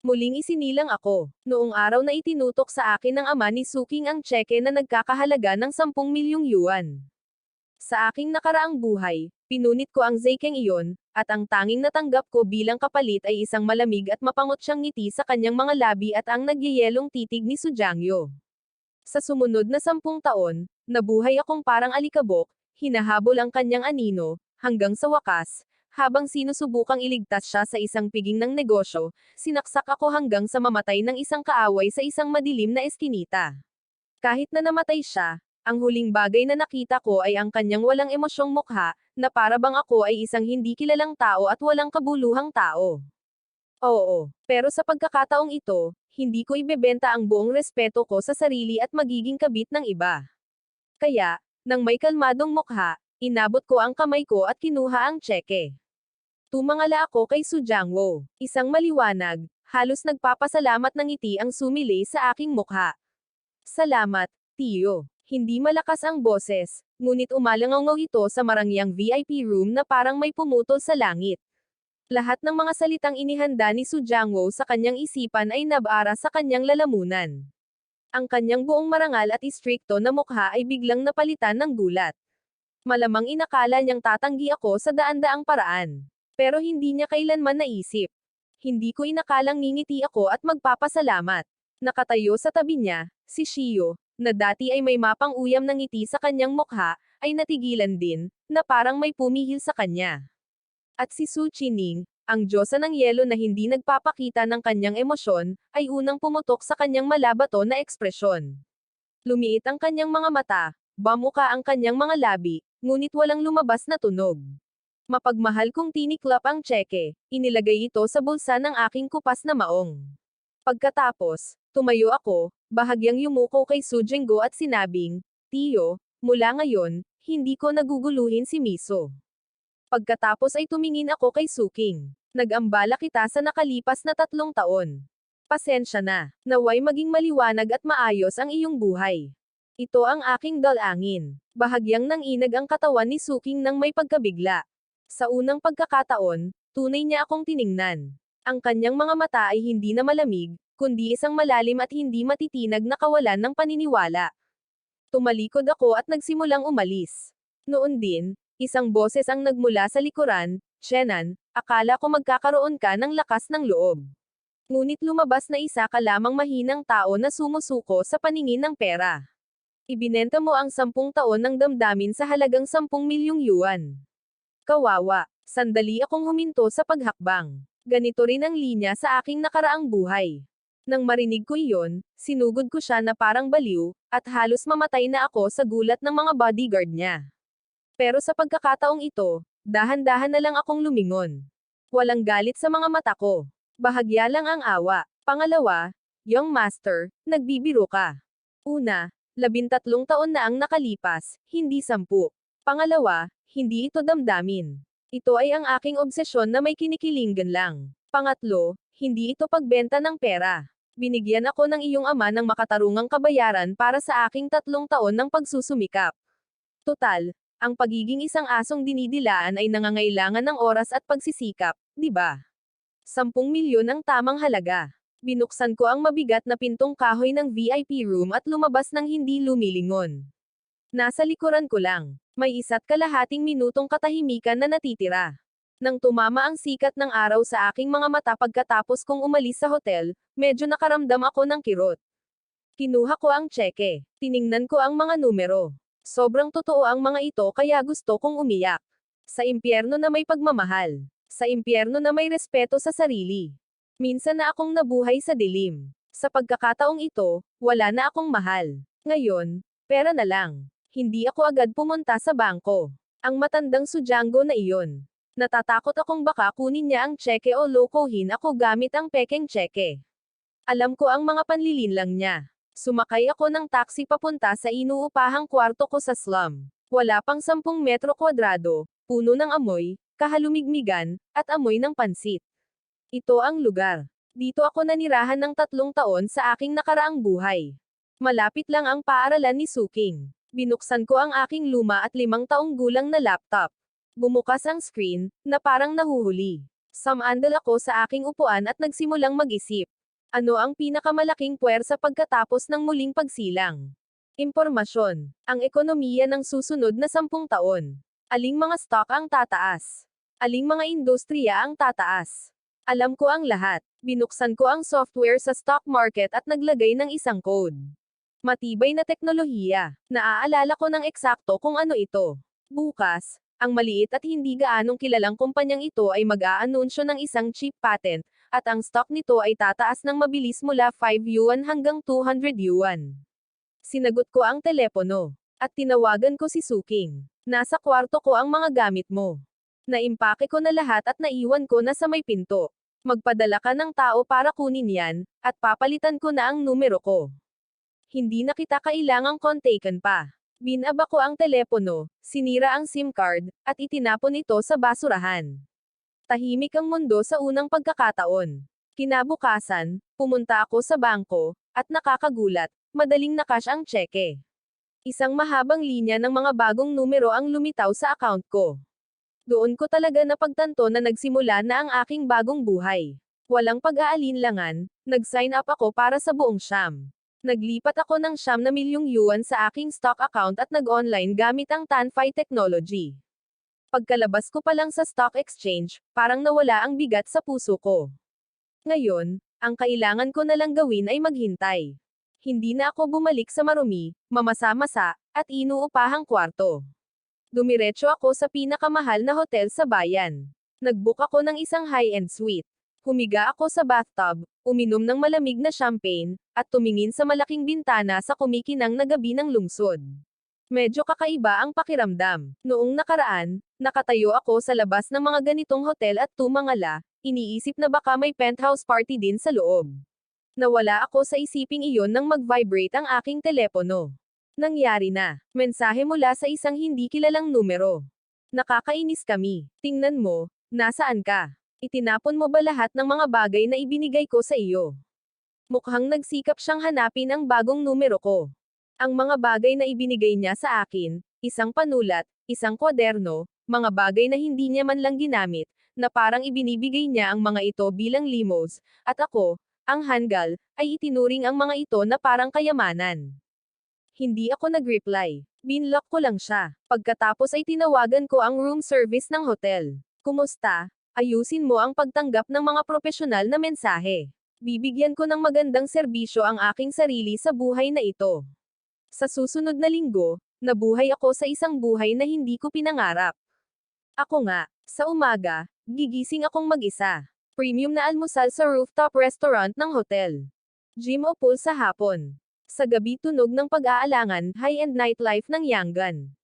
Muling isinilang ako. Noong araw na itinutok sa akin ng ama ni Suking ang tseke na nagkakahalaga ng 10 milyong yuan. Sa aking nakaraang buhay, pinunit ko ang Zeikeng iyon, at ang tanging natanggap ko bilang kapalit ay isang malamig at mapangotsyang ngiti sa kanyang mga labi at ang nagyayelong titig ni Sujangyo. Sa sumunod na 10 taon, nabuhay akong parang alikabok, hinahabol ang kanyang anino, hanggang sa wakas, habang sinusubukang iligtas siya sa isang piging ng negosyo, sinaksak ako hanggang sa mamatay ng isang kaaway sa isang madilim na eskinita. Kahit na namatay siya, ang huling bagay na nakita ko ay ang kanyang walang emosyong mukha, na para bang ako ay isang hindi kilalang tao at walang kabuluhang tao. Oo, pero sa pagkakataong ito, hindi ko ibebenta ang buong respeto ko sa sarili at magiging kabit ng iba. Kaya, nang may kalmadong mukha, inabot ko ang kamay ko at kinuha ang tseke. Tumangala ako kay Sujangwo. Isang maliwanag, halos nagpapasalamat ng ngiti ang sumili sa aking mukha. Salamat, Tiyo. Hindi malakas ang boses, ngunit umalangaw ito sa marangyang VIP room na parang may pumutol sa langit. Lahat ng mga salitang inihanda ni Sujangwo sa kanyang isipan ay nabara sa kanyang lalamunan. Ang kanyang buong marangal at istrikto na mukha ay biglang napalitan ng gulat. Malamang inakala niyang tatanggi ako sa daan-daang paraan. Pero hindi niya kailanman naisip. Hindi ko inakalang ngingiti ako at magpapasalamat. Nakatayo sa tabi niya, si Shio, na dati ay may mapang-uyam na ngiti sa kanyang mukha, ay natigilan din, na parang may pumihil sa kanya. At si Su Chining, ang diyosa ng yelo na hindi nagpapakita ng kanyang emosyon, ay unang pumutok sa kanyang malabato na ekspresyon. Lumiit ang kanyang mga mata, bamuka ang kanyang mga labi, ngunit walang lumabas na tunog. Mapagmahal kong tiniklap ang tseke, inilagay ito sa bulsa ng aking kupas na maong. Pagkatapos, tumayo ako, bahagyang yumuko kay Sujinggo at sinabing, Tiyo, mula ngayon, hindi ko naguguluhin si Miso. Pagkatapos ay tumingin ako kay Suking. Nag-ambala kita sa nakalipas na 3 taon. Pasensya na, naway maging maliwanag at maayos ang iyong buhay. Ito ang aking dalangin. Bahagyang nanginag ang katawan ni Suking nang may pagkabigla. Sa unang pagkakataon, tunay niya akong tiningnan. Ang kanyang mga mata ay hindi na malamig, kundi isang malalim at hindi matitinag na kawalan ng paniniwala. Tumalikod ako at nagsimulang umalis. Noon din, isang boses ang nagmula sa likuran, Shenan, akala ko magkakaroon ka ng lakas ng loob. Ngunit lumabas na isa ka lamang mahinang tao na sumusuko sa paningin ng pera. Ibinenta mo ang 10 taon ng damdamin sa halagang 10 milyong yuan. Kawawa. Sandali akong huminto sa paghakbang. Ganito rin ang linya sa aking nakaraang buhay. Nang marinig ko iyon, sinugod ko siya na parang baliw, at halos mamatay na ako sa gulat ng mga bodyguard niya. Pero sa pagkakataong ito, dahan-dahan na lang akong lumingon. Walang galit sa mga mata ko. Bahagya lang ang awa. Pangalawa, Young Master, nagbibiro ka. Una, 13 taon na ang nakalipas, hindi 10. Pangalawa, hindi ito damdamin. Ito ay ang aking obsesyon na may kinikilingan lang. Pangatlo, hindi ito pagbenta ng pera. Binigyan ako ng iyong ama ng makatarungang kabayaran para sa aking 3 taon ng pagsusumikap. Total, ang pagiging isang asong dinidilaan ay nangangailangan ng oras at pagsisikap, di ba? 10 milyon ang tamang halaga. Binuksan ko ang mabigat na pintong kahoy ng VIP room at lumabas ng hindi lumilingon. Nasa likuran ko lang. May 1.5 minutong katahimikan na natitira. Nang tumama ang sikat ng araw sa aking mga mata pagkatapos kong umalis sa hotel, medyo nakaramdam ako ng kirot. Kinuha ko ang tseke. Tiningnan ko ang mga numero. Sobrang totoo ang mga ito kaya gusto kong umiyak. Sa impyerno na may pagmamahal. Sa impyerno na may respeto sa sarili. Minsan na akong nabuhay sa dilim. Sa pagkakataong ito, wala na akong mahal. Ngayon, pera na lang. Hindi ako agad pumunta sa bangko. Ang matandang Sujanggo na iyon. Natatakot akong baka kunin niya ang tseke o lokohin ako gamit ang pekeng tseke. Alam ko ang mga panlilinlang niya. Sumakay ako ng taxi papunta sa inuupahang kwarto ko sa slum. Wala pang 10 metro kwadrado, puno ng amoy, kahalumigmigan, at amoy ng pansit. Ito ang lugar. Dito ako nanirahan ng 3 taon sa aking nakaraang buhay. Malapit lang ang paaralan ni Suking. Binuksan ko ang aking luma at 5 taong gulang na laptop. Bumukas ang screen, na parang nahuhuli. Sumandal ako sa aking upuan at nagsimulang mag-isip. Ano ang pinakamalaking puwersa pagkatapos ng muling pagsilang? Impormasyon. Ang ekonomiya ng susunod na 10 taon. Aling mga stock ang tataas? Aling mga industriya ang tataas? Alam ko ang lahat. Binuksan ko ang software sa stock market at naglagay ng isang code. Matibay na teknolohiya. Naaalala ko ng eksakto kung ano ito. Bukas, ang maliit at hindi gaanong kilalang kumpanyang ito ay mag-aanunsyo ng isang cheap patent, at ang stock nito ay tataas ng mabilis mula 5 yuan hanggang 200 yuan. Sinagot ko ang telepono. At tinawagan ko si Suking. Nasa kwarto ko ang mga gamit mo. Naimpake ko na lahat at naiwan ko na sa may pinto. Magpadala ka ng tao para kunin yan, at papalitan ko na ang numero ko. Hindi na kita kailangang kontaken pa. Binaba ko ang telepono, sinira ang SIM card, at itinapon ito sa basurahan. Tahimik ang mundo sa unang pagkakataon. Kinabukasan, pumunta ako sa bangko, at nakakagulat, madaling nakash ang tseke. Isang mahabang linya ng mga bagong numero ang lumitaw sa account ko. Doon ko talaga napagtanto na nagsimula na ang aking bagong buhay. Walang pag-aalinlangan, nag-sign up ako para sa buong Siam. Naglipat ako ng 9 milyong yuan sa aking stock account at nag-online gamit ang Tanfy technology. Pagkalabas ko pa lang sa stock exchange, parang nawala ang bigat sa puso ko. Ngayon, ang kailangan ko na lang gawin ay maghintay. Hindi na ako bumalik sa marumi, mamasa-masa, at inuupahang kwarto. Dumiretso ako sa pinakamahal na hotel sa bayan. Nag-book ako ng isang high-end suite. Humiga ako sa bathtub, uminom ng malamig na champagne, at tumingin sa malaking bintana sa kumikinang na gabi ng lungsod. Medyo kakaiba ang pakiramdam. Noong nakaraan, nakatayo ako sa labas ng mga ganitong hotel at tumangala, iniisip na baka may penthouse party din sa loob. Nawala ako sa isiping iyon nang mag-vibrate ang aking telepono. Nangyari na. Mensahe mula sa isang hindi kilalang numero. Nakakainis kami. Tingnan mo, nasaan ka? Itinapon mo ba lahat ng mga bagay na ibinigay ko sa iyo? Mukhang nagsikap siyang hanapin ang bagong numero ko. Ang mga bagay na ibinigay niya sa akin, isang panulat, isang kwaderno, mga bagay na hindi niya man lang ginamit, na parang ibinibigay niya ang mga ito bilang limos, at ako, ang hanggal, ay itinuring ang mga ito na parang kayamanan. Hindi ako nag-reply. Binlock ko lang siya. Pagkatapos ay tinawagan ko ang room service ng hotel. Kumusta? Ayusin mo ang pagtanggap ng mga profesional na mensahe. Bibigyan ko ng magandang serbisyo ang aking sarili sa buhay na ito. Sa susunod na linggo, nabuhay ako sa isang buhay na hindi ko pinangarap. Ako nga, sa umaga, gigising akong mag-isa. Premium na almusal sa rooftop restaurant ng hotel. Gym o pool sa hapon. Sa gabi tunog ng pag-aalangan, high-end nightlife ng Yangon.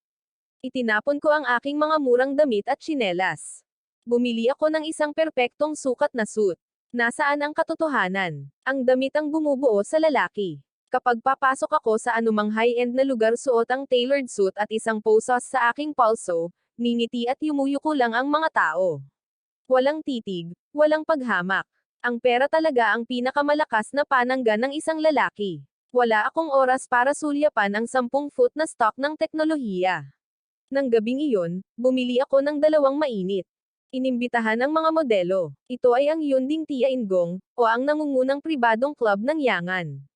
Itinapon ko ang aking mga murang damit at tsinelas. Bumili ako ng isang perpektong sukat na suit. Nasaan ang katotohanan? Ang damit ang bumubuo sa lalaki. Kapag papasok ako sa anumang high-end na lugar, suot ang tailored suit at isang posas sa aking palso, ningiti at yumuyuko lang ang mga tao. Walang titig, walang paghamak. Ang pera talaga ang pinakamalakas na panangga ng isang lalaki. Wala akong oras para sulyapan ang 10 foot na stock ng teknolohiya. Nang gabing iyon, bumili ako ng 2 mainit. Inimbitahan ang mga modelo. Ito ay ang Yunding Tiaingong, o ang nangungunang pribadong club ng Yangon.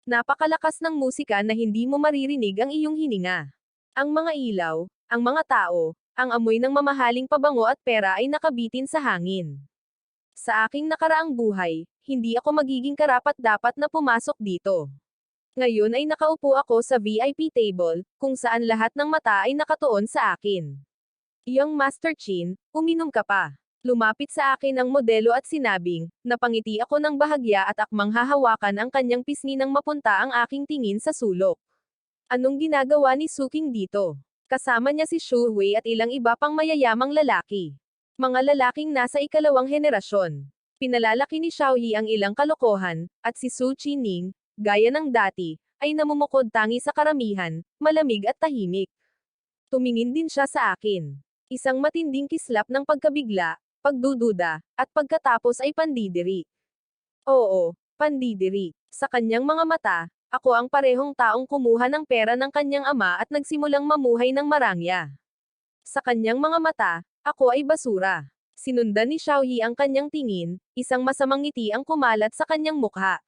Napakalakas ng musika na hindi mo maririnig ang iyong hininga. Ang mga ilaw, ang mga tao, ang amoy ng mamahaling pabango at pera ay nakabitin sa hangin. Sa aking nakaraang buhay, hindi ako magiging karapat-dapat na pumasok dito. Ngayon ay nakaupo ako sa VIP table, kung saan lahat ng mata ay nakatuon sa akin. Iyong Master Chin, uminom ka pa. Lumapit sa akin ang modelo at sinabing, napangiti ako ng bahagya at akmang hahawakan ang kanyang pisngi nang mapunta ang aking tingin sa sulok. Anong ginagawa ni Suking dito? Kasama niya si Shu Hui at ilang iba pang mayayamang lalaki. Mga lalaking nasa ikalawang henerasyon. Pinalalaki ni Xiaoyi ang ilang kalokohan, at si Su Qining, gaya ng dati, ay namumukod tangi sa karamihan, malamig at tahimik. Tumingin din siya sa akin. Isang matinding kislap ng pagkabigla, pagdududa, at pagkatapos ay pandidiri. Oo, pandidiri. Sa kanyang mga mata, ako ang parehong taong kumuha ng pera ng kanyang ama at nagsimulang mamuhay ng marangya. Sa kanyang mga mata, ako ay basura. Sinundan ni Xiaoyi ang kanyang tingin, isang masamang ngiti ang kumalat sa kanyang mukha.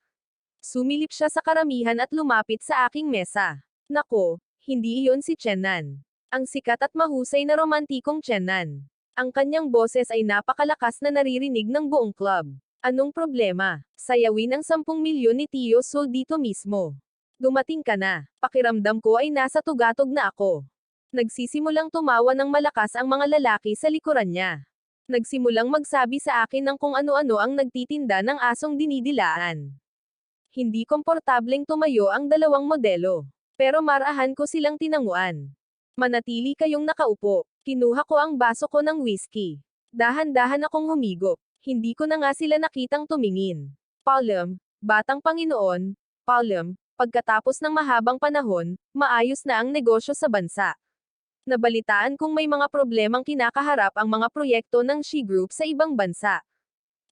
Sumilip siya sa karamihan at lumapit sa aking mesa. Nako, hindi iyon si Chenan. Ang sikat at mahusay na romantikong Chenan. Ang kanyang boses ay napakalakas na naririnig ng buong club. Anong problema? Sayawin ang 10 milyon ni Tio Sol dito mismo. Dumating ka na. Pakiramdam ko ay nasa tugatog na ako. Nagsisimulang tumawa ng malakas ang mga lalaki sa likuran niya. Nagsimulang magsabi sa akin ng kung ano-ano ang nagtitinda ng asong dinidilaan. Hindi komportableng tumayo ang dalawang modelo. Pero marahan ko silang tinanguan. Manatili kayong nakaupo. Kinuha ko ang baso ko ng whiskey. Dahan-dahan akong humigop. Hindi ko na nga sila nakitang tumingin. Palm, batang Panginoon, Palm, pagkatapos ng mahabang panahon, maayos na ang negosyo sa bansa. Nabalitaan kung may mga problemang kinakaharap ang mga proyekto ng She Group sa ibang bansa.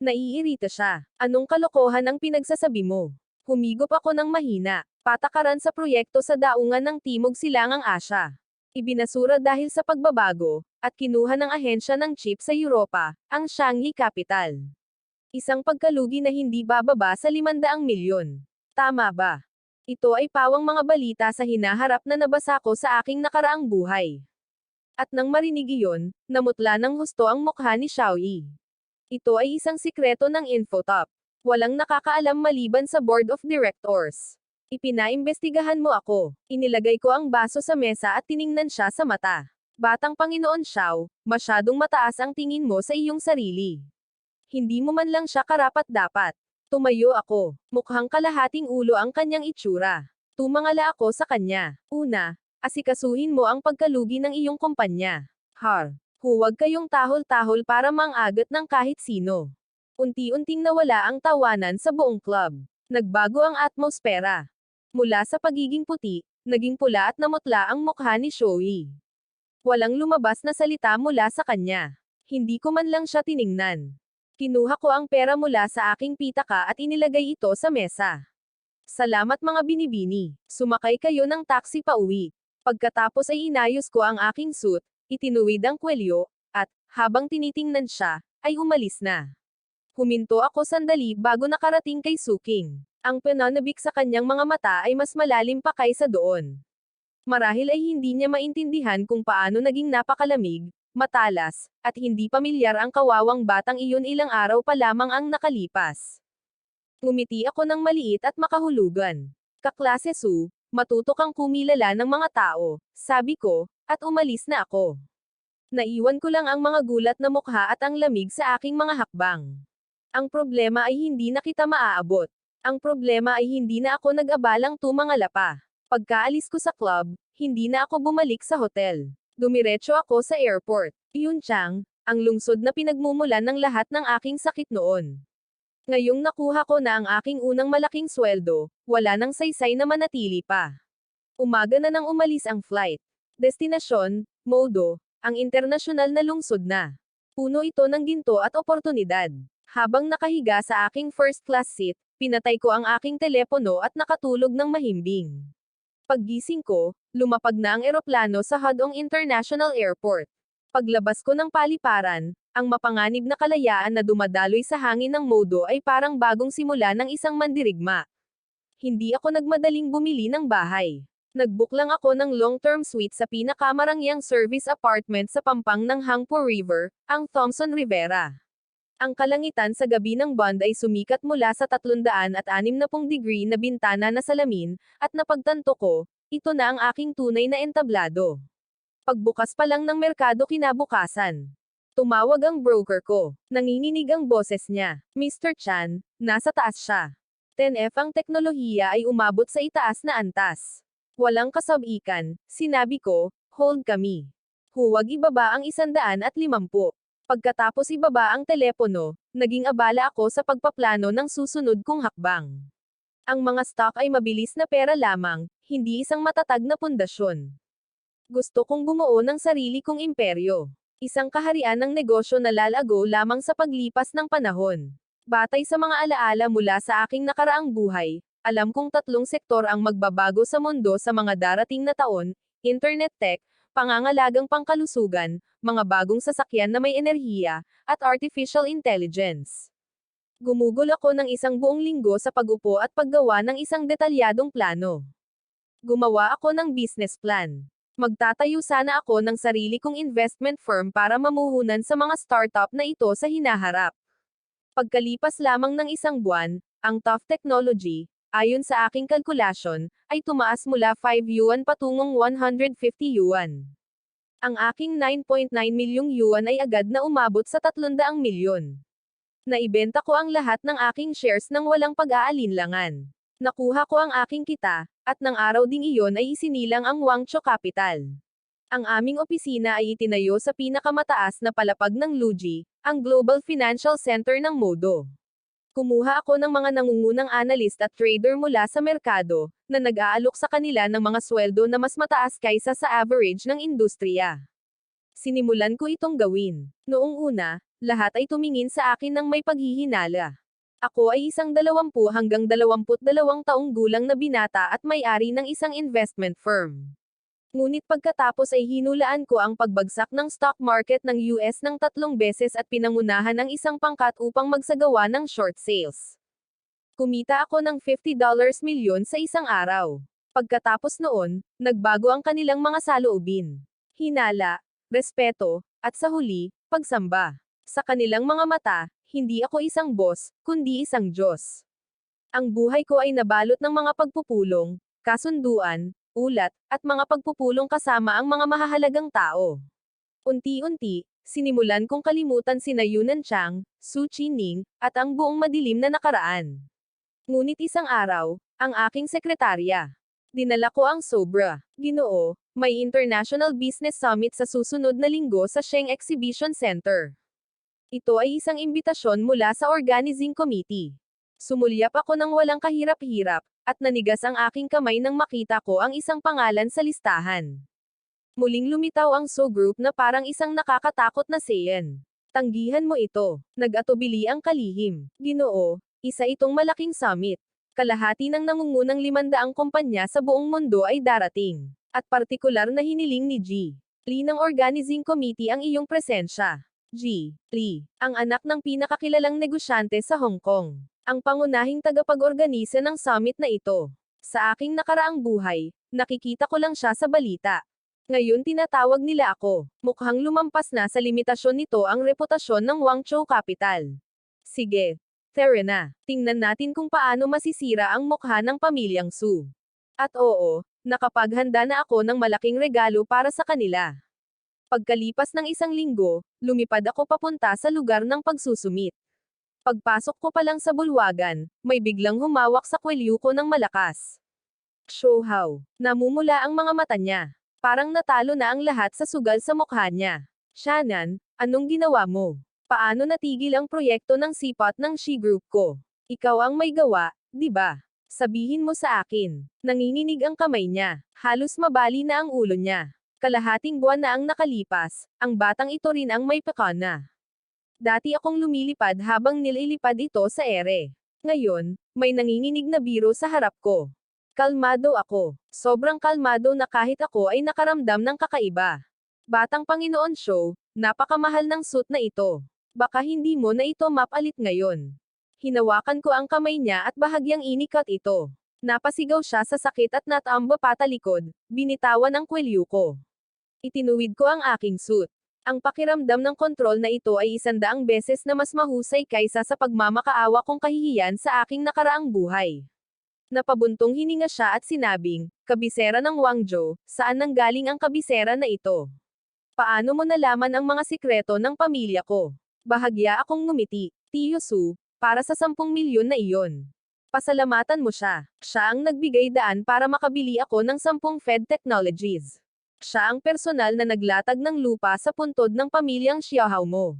Naiirita siya. Anong kalokohan ang pinagsasabi mo? Humigop ako ng mahina. Patakaran sa proyekto sa daungan ng Timog Silangang Asya. Ibinasura dahil sa pagbabago, at kinuha ng ahensya ng chip sa Europa, ang Shanghai Capital. Isang pagkalugi na hindi bababa sa 500 milyon. Tama ba? Ito ay pawang mga balita sa hinaharap na nabasa ko sa aking nakaraang buhay. At nang marinig iyon, namutla ng husto ang mukha ni Xiaoyi. Ito ay isang sikreto ng Infotop. Walang nakakaalam maliban sa Board of Directors. Ipinaimbestigahan mo ako. Inilagay ko ang baso sa mesa at tiningnan siya sa mata. Batang Panginoon Xiao, masyadong mataas ang tingin mo sa iyong sarili. Hindi mo man lang siya karapat-dapat. Tumayo ako. Mukhang kalahating ulo ang kanyang itsura. Tumangala ako sa kanya. Una, asikasuhin mo ang pagkalugi ng iyong kumpanya. Huwag kayong tahol-tahol para mangagat ng kahit sino. Unti-unting nawala ang tawanan sa buong club. Nagbago ang atmosfera. Mula sa pagiging puti, naging pula at namutla ang mukha ni Xiaoyi. Walang lumabas na salita mula sa kanya. Hindi ko man lang siya tiningnan. Kinuha ko ang pera mula sa aking pitaka at inilagay ito sa mesa. Salamat mga binibini. Sumakay kayo ng taxi pa uwi. Pagkatapos ay inayos ko ang aking suit, itinuwid ang kwelyo, at, habang tinitingnan siya, ay umalis na. Huminto ako sandali bago nakarating kay Suking. Ang pananabik sa kanyang mga mata ay mas malalim pa kaysa doon. Marahil ay hindi niya maintindihan kung paano naging napakalamig, matalas, at hindi pamilyar ang kawawang batang iyon ilang araw pa lamang ang nakalipas. Ngumiti ako ng maliit at makahulugan. Kaklase Su, matuto kang kumilala ng mga tao, sabi ko, at umalis na ako. Naiwan ko lang ang mga gulat na mukha at ang lamig sa aking mga hakbang. Ang problema ay hindi na kita maaabot. Ang problema ay hindi na ako nag-abalang tumangala pa. Pagkaalis ko sa club, hindi na ako bumalik sa hotel. Dumiretso ako sa airport. Pyeongchang, ang lungsod na pinagmumulan ng lahat ng aking sakit noon. Ngayong nakuha ko na ang aking unang malaking sweldo, wala nang saysay na manatili pa. Umaga na nang umalis ang flight. Destinasyon, Modo, ang internasyonal na lungsod na. Puno ito ng ginto at oportunidad. Habang nakahiga sa aking first class seat, pinatay ko ang aking telepono at nakatulog ng mahimbing. Paggising ko, lumapag na ang eroplano sa Hadong International Airport. Paglabas ko ng paliparan, ang mapanganib na kalayaan na dumadaloy sa hangin ng Modo ay parang bagong simula ng isang mandirigma. Hindi ako nagmadaling bumili ng bahay. Nagbook lang ako ng long-term suite sa pinakamarangyang service apartment sa pampang ng Hangpo River, ang Thompson Rivera. Ang kalangitan sa gabi ng Bond ay sumikat mula sa 360 degree na bintana na salamin, at napagtanto ko, ito na ang aking tunay na entablado. Pagbukas pa lang ng merkado kinabukasan. Tumawag ang broker ko. Nanginginig ang boses niya. Mr. Chan, nasa taas siya. 10F ang teknolohiya ay umabot sa itaas na antas. Walang kasabikan, sinabi ko, hold kami. Huwag ibaba ang 150. Pagkatapos ibaba ang telepono, naging abala ako sa pagpaplano ng susunod kong hakbang. Ang mga stock ay mabilis na pera lamang, hindi isang matatag na pundasyon. Gusto kong bumuo ng sarili kong imperyo. Isang kaharian ng negosyo na lalago lamang sa paglipas ng panahon. Batay sa mga alaala mula sa aking nakaraang buhay, alam kong 3 sektor ang magbabago sa mundo sa mga darating na taon: internet tech, pangangalagang pangkalusugan, mga bagong sasakyan na may enerhiya, at artificial intelligence. Gumugol ako ng isang buong linggo sa pag-upo at paggawa ng isang detalyadong plano. Gumawa ako ng business plan. Magtatayo sana ako ng sarili kong investment firm para mamuhunan sa mga startup na ito sa hinaharap. Pagkalipas lamang ng isang buwan, ang Top Technology, ayon sa aking kalkulasyon, ay tumaas mula 5 yuan patungong 150 yuan. Ang aking 9.9 milyong yuan ay agad na umabot sa 300 milyon. Naibenta ko ang lahat ng aking shares nang walang pag-aalinlangan. Nakuha ko ang aking kita, at ng araw ding iyon ay isinilang ang Wangcho Capital. Ang aming opisina ay itinayo sa pinakamataas na palapag ng Luji, ang Global Financial Center ng Modo. Kumuha ako ng mga nangungunang analyst at trader mula sa merkado, na nag-aalok sa kanila ng mga sweldo na mas mataas kaysa sa average ng industriya. Sinimulan ko itong gawin. Noong una, lahat ay tumingin sa akin ng may paghihinala. Ako ay isang 20 hanggang 22 taong gulang na binata at may-ari ng isang investment firm. Ngunit pagkatapos ay hinulaan ko ang pagbagsak ng stock market ng US ng 3 beses at pinangunahan ng isang pangkat upang magsagawa ng short sales. Kumita ako ng $50 milyon sa isang araw. Pagkatapos noon, nagbago ang kanilang mga saloobin. Hinala, respeto, at sa huli, pagsamba. Sa kanilang mga mata, hindi ako isang boss, kundi isang Diyos. Ang buhay ko ay nabalot ng mga pagpupulong, kasunduan, ulat, at mga pagpupulong kasama ang mga mahahalagang tao. Unti-unti, sinimulan kong kalimutan sina Yunan Chang, Su Chining, at ang buong madilim na nakaraan. Ngunit isang araw, ang aking sekretarya. Dinala ko ang sobra. Ginoo, may International Business Summit sa susunod na linggo sa Sheng Exhibition Center. Ito ay isang imbitasyon mula sa organizing committee. Sumulyap ako ng walang kahirap-hirap, at nanigas ang aking kamay nang makita ko ang isang pangalan sa listahan. Muling lumitaw ang So Group na parang isang nakakatakot na seyen. Tanggihan mo ito. Nag-atubili ang kalihim. Ginoo, isa itong malaking summit. Kalahati ng nangungunang 500 kumpanya sa buong mundo ay darating. At partikular na hiniling ni G. Lee ng organizing committee ang iyong presensya. G. Lee, ang anak ng pinakakilalang negosyante sa Hong Kong. Ang pangunahing tagapag-organisa ng summit na ito. Sa aking nakaraang buhay, nakikita ko lang siya sa balita. Ngayon tinatawag nila ako. Mukhang lumampas na sa limitasyon nito ang reputasyon ng Wangcho Capital. Sige, tara na. Tingnan natin kung paano masisira ang mukha ng pamilyang Su. At oo, nakapaghanda na ako ng malaking regalo para sa kanila. Pagkalipas ng isang linggo, lumipad ako papunta sa lugar ng pagsusumit. Pagpasok ko pa lang sa bulwagan, may biglang humawak sa kwelyo ko ng malakas. Kshohaw. Namumula ang mga mata niya. Parang natalo na ang lahat sa sugal sa mukha niya. Shannon, anong ginawa mo? Paano natigil ang proyekto ng sipat ng She Group ko? Ikaw ang may gawa, di ba? Sabihin mo sa akin. Nanginginig ang kamay niya. Halos mabali na ang ulo niya. Kalahating buwan na ang nakalipas, ang batang ito rin ang may pakana. Dati akong lumilipad habang nililipad ito sa ere. Ngayon, may nanginginig na biro sa harap ko. Kalmado ako. Sobrang kalmado na kahit ako ay nakaramdam ng kakaiba. Batang Panginoon Show, napakamahal ng suit na ito. Baka hindi mo na ito mapalit ngayon. Hinawakan ko ang kamay niya at bahagyang inikat ito. Napasigaw siya sa sakit at natamba patalikod, binitawan ang kwelyo ko. Itinuwid ko ang aking suit. Ang pakiramdam ng kontrol na ito ay 100 beses na mas mahusay kaysa sa pagmamakaawa kong kahihiyan sa aking nakaraang buhay. Napabuntong hininga siya at sinabing, kabisera ng Wangzhou, saan nanggaling ang kabisera na ito? Paano mo nalaman ang mga sikreto ng pamilya ko? Bahagya akong ngumiti. Tiyo Su, para sa 10 milyon na iyon. Pasalamatan mo siya. Siya ang nagbigay daan para makabili ako ng 10 Fed Technologies. Siya ang personal na naglatag ng lupa sa puntod ng pamilyang Xiaohao mo.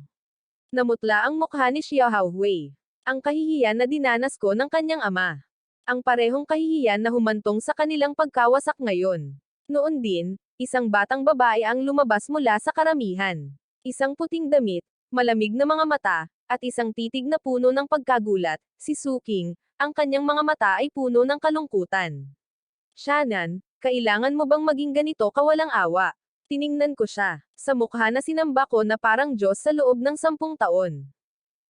Namutla ang mukha ni Xiaohao Hui. Ang kahihiyan na dinanas ko ng kanyang ama. Ang parehong kahihiyan na humantong sa kanilang pagkawasak ngayon. Noon din, isang batang babae ang lumabas mula sa karamihan. Isang puting damit, malamig na mga mata, at isang titig na puno ng pagkagulat, si Suking, ang kanyang mga mata ay puno ng kalungkutan. Shannon, kailangan mo bang maging ganito kawalang awa? Tiningnan ko siya. Sa mukha na sinamba ko na parang Diyos sa loob ng 10 taon.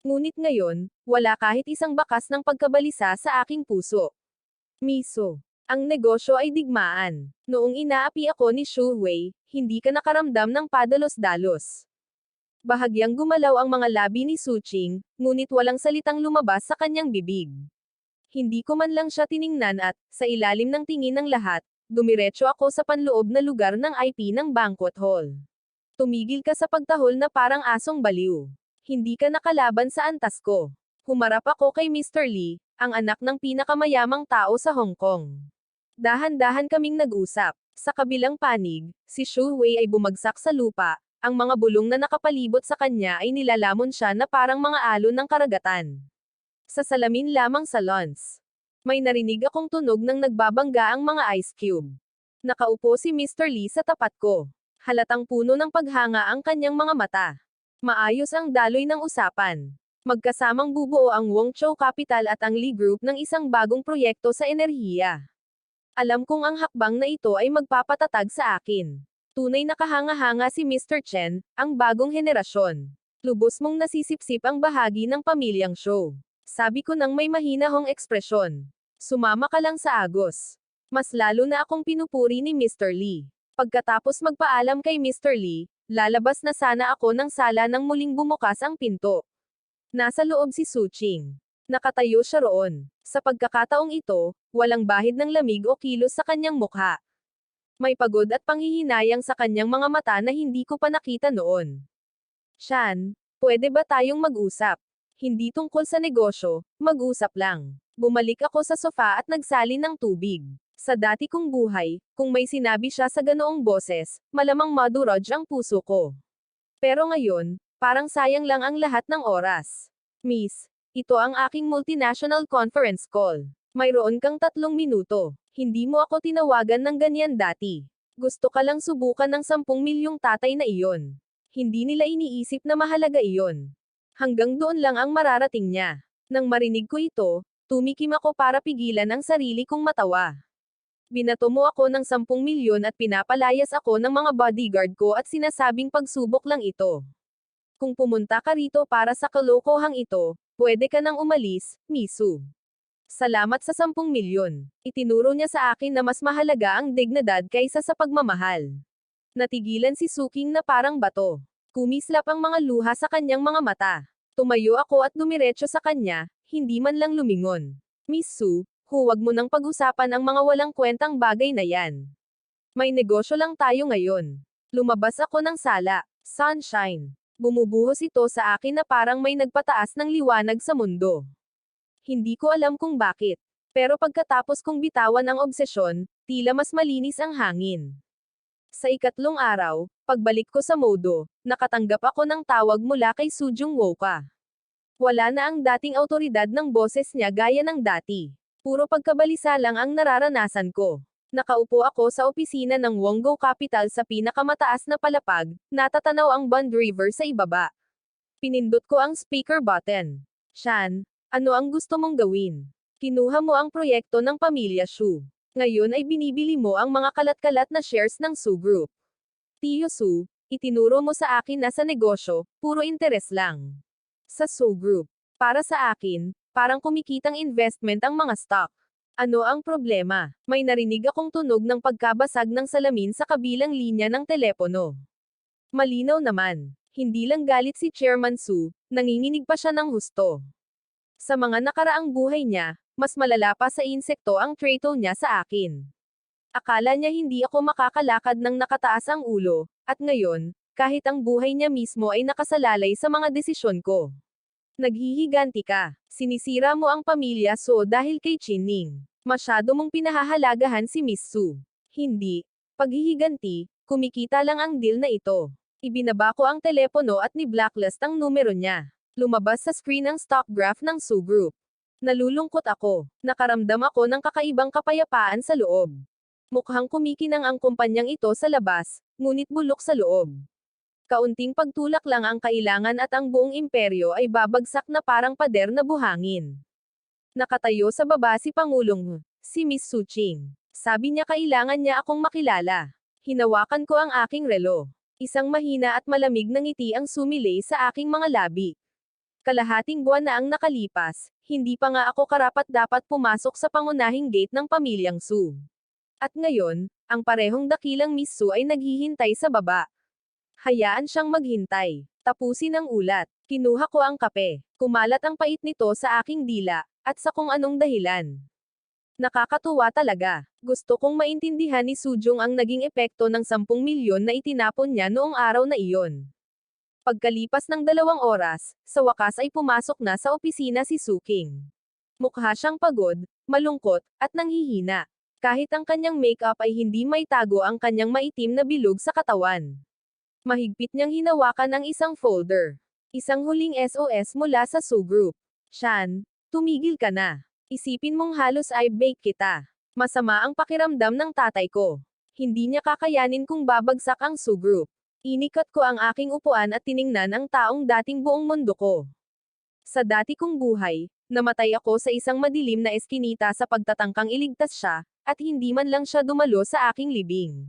Ngunit ngayon, wala kahit isang bakas ng pagkabalisa sa aking puso. Miso. Ang negosyo ay digmaan. Noong inaapi ako ni Shu Wei, hindi ka nakaramdam ng padalos-dalos. Bahagyang gumalaw ang mga labi ni Su Qing, ngunit walang salitang lumabas sa kanyang bibig. Hindi ko man lang siya tiningnan at, sa ilalim ng tingin ng lahat, dumiretso ako sa panloob na lugar ng IP ng banquet hall. Tumigil ka sa pagtahol na parang asong baliw. Hindi ka nakalaban sa antas ko. Humarap ako kay Mr. Lee, ang anak ng pinakamayamang tao sa Hong Kong. Dahan-dahan kaming nag-usap. Sa kabilang panig, si Shu Wei ay bumagsak sa lupa, ang mga bulong na nakapalibot sa kanya ay nilalamon siya na parang mga alon ng karagatan. Sa salamin lamang sa lawns, may narinig akong tunog ng nagbabangga ang mga ice cube. Nakaupo si Mr. Lee sa tapat ko. Halatang puno ng paghanga ang kanyang mga mata. Maayos ang daloy ng usapan. Magkasamang bubuo ang Wong Chou Capital at ang Lee Group ng isang bagong proyekto sa enerhiya. Alam kong ang hakbang na ito ay magpapatatag sa akin. Tunay na kahanga-hanga si Mr. Chen, ang bagong henerasyon. Lubos mong nasisipsip ang bahagi ng pamilyang show. Sabi ko nang may mahinahong ekspresyon. Sumama ka lang sa agos. Mas lalo na akong pinupuri ni Mr. Lee. Pagkatapos magpaalam kay Mr. Lee, lalabas na sana ako ng sala nang muling bumukas ang pinto. Nasa loob si Su Qing. Nakatayo siya roon. Sa pagkakataong ito, walang bahid ng lamig o kilos sa kanyang mukha. May pagod at panghihinayang sa kanyang mga mata na hindi ko pa nakita noon. Shan, pwede ba tayong mag-usap? Hindi tungkol sa negosyo, mag-usap lang. Bumalik ako sa sofa at nagsalin ng tubig. Sa dati kong buhay, kung may sinabi siya sa ganoong boses, malamang madurog ang puso ko. Pero ngayon, parang sayang lang ang lahat ng oras. Miss, ito ang aking multinational conference call. Mayroon kang 3 minuto. Hindi mo ako tinawagan ng ganyan dati. Gusto ka lang subukan ng 10 milyong tatay na iyon. Hindi nila iniisip na mahalaga iyon. Hanggang doon lang ang mararating niya. Nang marinig ko ito, tumikim ako para pigilan ang sarili kong matawa. Binato mo ako ng 10 milyon at pinapalayas ako ng mga bodyguard ko at sinasabing pagsubok lang ito. Kung pumunta ka rito para sa kalokohang ito, pwede ka nang umalis, Misu. Salamat sa 10 milyon. Itinuro niya sa akin na mas mahalaga ang dignidad kaysa sa pagmamahal. Natigilan si Suking na parang bato. Kumislap ang mga luha sa kanyang mga mata. Tumayo ako at dumiretso sa kanya, hindi man lang lumingon. Miss Su, huwag mo nang pag-usapan ang mga walang kwentang bagay na yan. May negosyo lang tayo ngayon. Lumabas ako ng sala. Sunshine. Bumubuhos ito sa akin na parang may nagpataas ng liwanag sa mundo. Hindi ko alam kung bakit. Pero pagkatapos kong bitawan ang obsesyon, tila mas malinis ang hangin. Sa ikatlong araw, pagbalik ko sa Modo, nakatanggap ako ng tawag mula kay Sujung Woka. Wala na ang dating autoridad ng boses niya gaya ng dati. Puro pagkabalisa lang ang nararanasan ko. Nakaupo ako sa opisina ng Wonggo Capital sa pinakamataas na palapag, natatanaw ang Bund River sa ibaba. Pinindot ko ang speaker button. Shan, ano ang gusto mong gawin? Kinuha mo ang proyekto ng pamilya Shu. Ngayon ay binibili mo ang mga kalat-kalat na shares ng Su Group. Tiyo Su, itinuro mo sa akin na sa negosyo, puro interes lang. Sa Su Group. Para sa akin, parang kumikitang investment ang mga stock. Ano ang problema? May narinig akong tunog ng pagkabasag ng salamin sa kabilang linya ng telepono. Malinaw naman. Hindi lang galit si Chairman Su, nanginginig pa siya ng husto. Sa mga nakaraang buhay niya, mas malala pa sa insekto ang trato niya sa akin. Akala niya hindi ako makakalakad ng nakataas ang ulo, at ngayon, kahit ang buhay niya mismo ay nakasalalay sa mga desisyon ko. Naghihiganti ka. Sinisira mo ang pamilya So dahil kay Chinning. Masyado mong pinahahalagahan si Miss Su. Hindi. Paghihiganti, kumikita lang ang deal na ito. Ibinaba ko ang telepono at ni-blacklist ang numero niya. Lumabas sa screen ang stock graph ng Su Group. Nalulungkot ako. Nakaramdam ako ng kakaibang kapayapaan sa loob. Mukhang kumikinang ang kumpanyang ito sa labas, ngunit bulok sa loob. Kaunting pagtulak lang ang kailangan at ang buong imperyo ay babagsak na parang pader na buhangin. Nakatayo sa baba si Pangulong, si Miss Su Qing. Sabi niya kailangan niya akong makilala. Hinawakan ko ang aking relo. Isang mahina at malamig na ngiti ang sumilay sa aking mga labi. Kalahating buwan na ang nakalipas, hindi pa nga ako karapat-dapat pumasok sa pangunahing gate ng pamilyang Su. At ngayon, ang parehong dakilang Miss Su ay naghihintay sa baba. Hayaan siyang maghintay. Tapusin ang ulat. Kinuha ko ang kape. Kumalat ang pait nito sa aking dila, at sa kung anong dahilan. Nakakatuwa talaga. Gusto kong maintindihan ni Sujung ang naging epekto ng 10 milyon na itinapon niya noong araw na iyon. Pagkalipas ng 2 oras, sa wakas ay pumasok na sa opisina si Suking. Mukha siyang pagod, malungkot, at nanghihina. Kahit ang kanyang makeup ay hindi may tago ang kanyang maitim na bilog sa katawan. Mahigpit niyang hinawakan ang isang folder. Isang huling SOS mula sa Su Group. Shan, tumigil ka na. Isipin mong halos ay bake kita. Masama ang pakiramdam ng tatay ko. Hindi niya kakayanin kung babagsak ang Su Group. Inikat ko ang aking upuan at tiningnan ang taong dating buong mundo ko. Sa dati kong buhay, namatay ako sa isang madilim na eskinita sa pagtatangkang iligtas siya, at hindi man lang siya dumalo sa aking libing.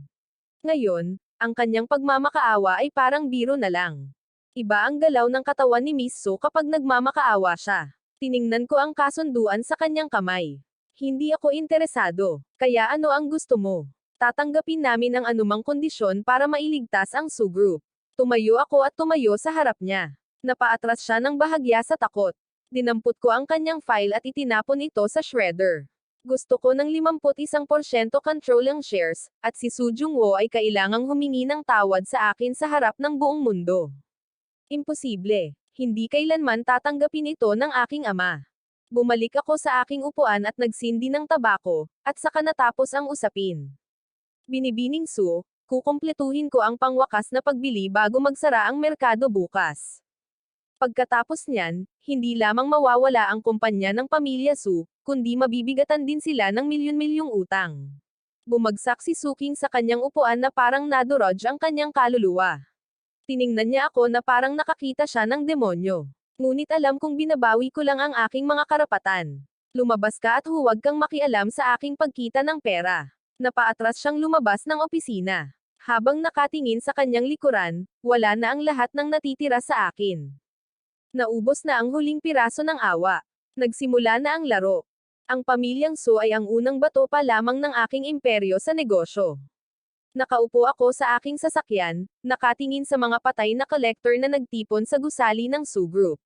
Ngayon, ang kanyang pagmamakaawa ay parang biro na lang. Iba ang galaw ng katawan ni Miss Su kapag nagmamakaawa siya. Tiningnan ko ang kasunduan sa kanyang kamay. Hindi ako interesado. Kaya ano ang gusto mo? Tatanggapin namin ang anumang kondisyon para mailigtas ang Su Group. Tumayo ako at tumayo sa harap niya. Napaatras siya ng bahagya sa takot. Dinampot ko ang kanyang file at itinapon ito sa shredder. Gusto ko ng 51% control ang shares, at si Su Jungwo ay kailangang humingi ng tawad sa akin sa harap ng buong mundo. Imposible. Hindi kailanman tatanggapin ito ng aking ama. Bumalik ako sa aking upuan at nagsindi ng tabako, at saka natapos ang usapin. Binibining Su, kukumpletuhin ko ang pangwakas na pagbili bago magsara ang merkado bukas. Pagkatapos niyan, hindi lamang mawawala ang kumpanya ng pamilya Su, kundi mabibigatan din sila ng milyon-milyong utang. Bumagsak si Suking sa kanyang upuan na parang nadurog ang kanyang kaluluwa. Tiningnan niya ako na parang nakakita siya ng demonyo. Ngunit alam kong binabawi ko lang ang aking mga karapatan. Lumabas ka at huwag kang makialam sa aking pagkita ng pera. Napaatras siyang lumabas ng opisina. Habang nakatingin sa kanyang likuran, wala na ang lahat ng natitira sa akin. Naubos na ang huling piraso ng awa. Nagsimula na ang laro. Ang pamilyang Su ay ang unang bato pa lamang ng aking imperyo sa negosyo. Nakaupo ako sa aking sasakyan, nakatingin sa mga patay na collector na nagtipon sa gusali ng Su Group.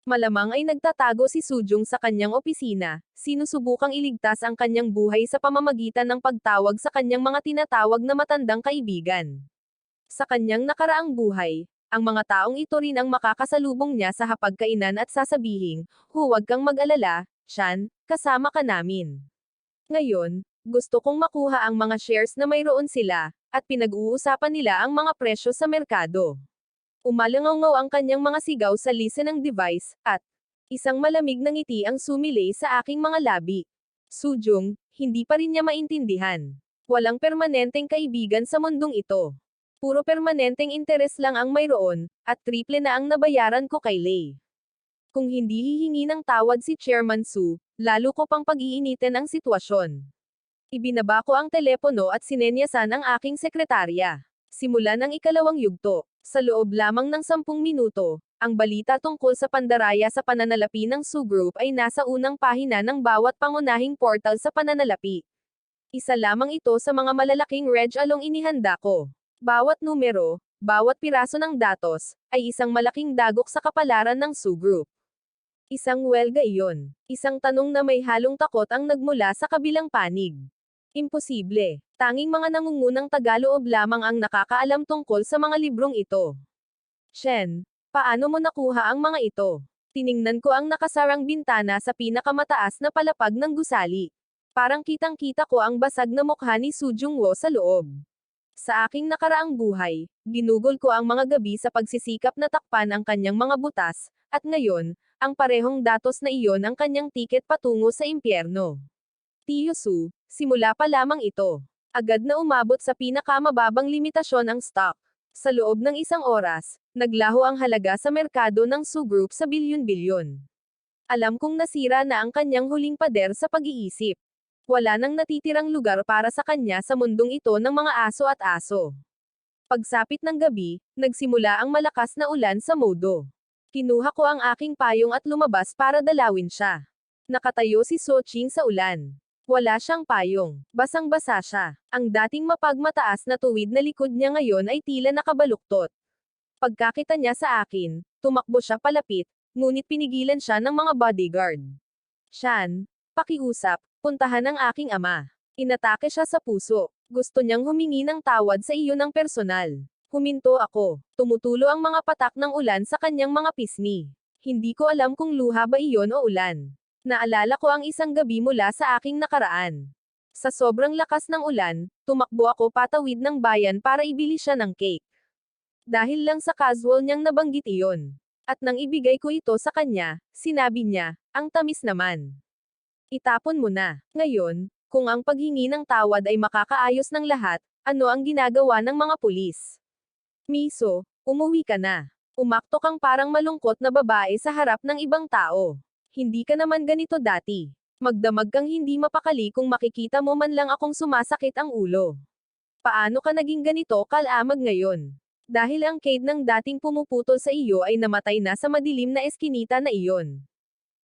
Malamang ay nagtatago si Sujung sa kanyang opisina, sinusubukang iligtas ang kanyang buhay sa pamamagitan ng pagtawag sa kanyang mga tinatawag na matandang kaibigan. Sa kanyang nakaraang buhay, ang mga taong ito rin ang makakasalubong niya sa hapagkainan at sasabihing, huwag kang mag-alala, Shan, kasama ka namin. Ngayon, gusto kong makuha ang mga shares na mayroon sila, at pinag-uusapan nila ang mga presyo sa merkado. Umalangaw ang kanyang mga sigaw sa listening device, at isang malamig na ngiti ang sumilay sa aking mga labi. Sujung, hindi pa rin niya maintindihan. Walang permanenteng kaibigan sa mundong ito. Puro permanenteng interes lang ang mayroon, at triple na ang nabayaran ko kay Lei. Kung hindi hihingi ng tawad si Chairman Su, lalo ko pang pag-iinitin ang sitwasyon. Ibinaba ko ang telepono at sinenyasan ang aking sekretarya. Simula ng ikalawang yugto. Sa loob lamang ng 10 minuto, ang balita tungkol sa pandaraya sa pananalapi ng Su Group ay nasa unang pahina ng bawat pangunahing portal sa pananalapi. Isa lamang ito sa mga malalaking reg along inihanda ko. Bawat numero, bawat piraso ng datos, ay isang malaking dagok sa kapalaran ng Su Group. Isang welga iyon. Isang tanong na may halong takot ang nagmula sa kabilang panig. Imposible. Tanging mga nangungunang Tagaloob lamang ang nakakaalam tungkol sa mga librong ito. Shen, paano mo nakuha ang mga ito? Tiningnan ko ang nakasarang bintana sa pinakamataas na palapag ng gusali. Parang kitang-kita ko ang basag na mukha ni Su Jungwo sa loob. Sa aking nakaraang buhay, ginugol ko ang mga gabi sa pagsisikap na takpan ang kanyang mga butas, at ngayon, ang parehong datos na iyon ang kanyang tiket patungo sa impyerno. Tiyo Su, simula pa lamang ito. Agad na umabot sa pinakamababang limitasyon ang stock. Sa loob ng 1 oras, naglaho ang halaga sa merkado ng Su Group sa bilyon-bilyon. Alam kong nasira na ang kanyang huling pader sa pag-iisip. Wala nang natitirang lugar para sa kanya sa mundong ito ng mga aso at aso. Pagsapit ng gabi, nagsimula ang malakas na ulan sa Modo. Kinuha ko ang aking payong at lumabas para dalawin siya. Nakatayo si Soching sa ulan. Wala siyang payong. Basang-basa siya. Ang dating mapagmataas na tuwid na likod niya ngayon ay tila nakabaluktot. Pagkakita niya sa akin, tumakbo siya palapit, ngunit pinigilan siya ng mga bodyguard. Shan, pakiusap, puntahan ang aking ama. Inatake siya sa puso. Gusto niyang humingi ng tawad sa iyo ng personal. Huminto ako. Tumutulo ang mga patak ng ulan sa kanyang mga pisngi. Hindi ko alam kung luha ba iyon o ulan. Naalala ko ang isang gabi mula sa aking nakaraan. Sa sobrang lakas ng ulan, tumakbo ako patawid ng bayan para ibili siya ng cake. Dahil lang sa casual niyang nabanggit iyon. At nang ibigay ko ito sa kanya, sinabi niya, ang tamis naman. Itapon mo na. Ngayon, kung ang paghingi ng tawad ay makakaayos ng lahat, ano ang ginagawa ng mga pulis? Miso, umuwi ka na. Umakto kang parang malungkot na babae sa harap ng ibang tao. Hindi ka naman ganito dati. Magdamag kang hindi mapakali kung makikita mo man lang akong sumasakit ang ulo. Paano ka naging ganito kalamag ngayon? Dahil ang Cade ng dating pumuputol sa iyo ay namatay na sa madilim na eskinita na iyon.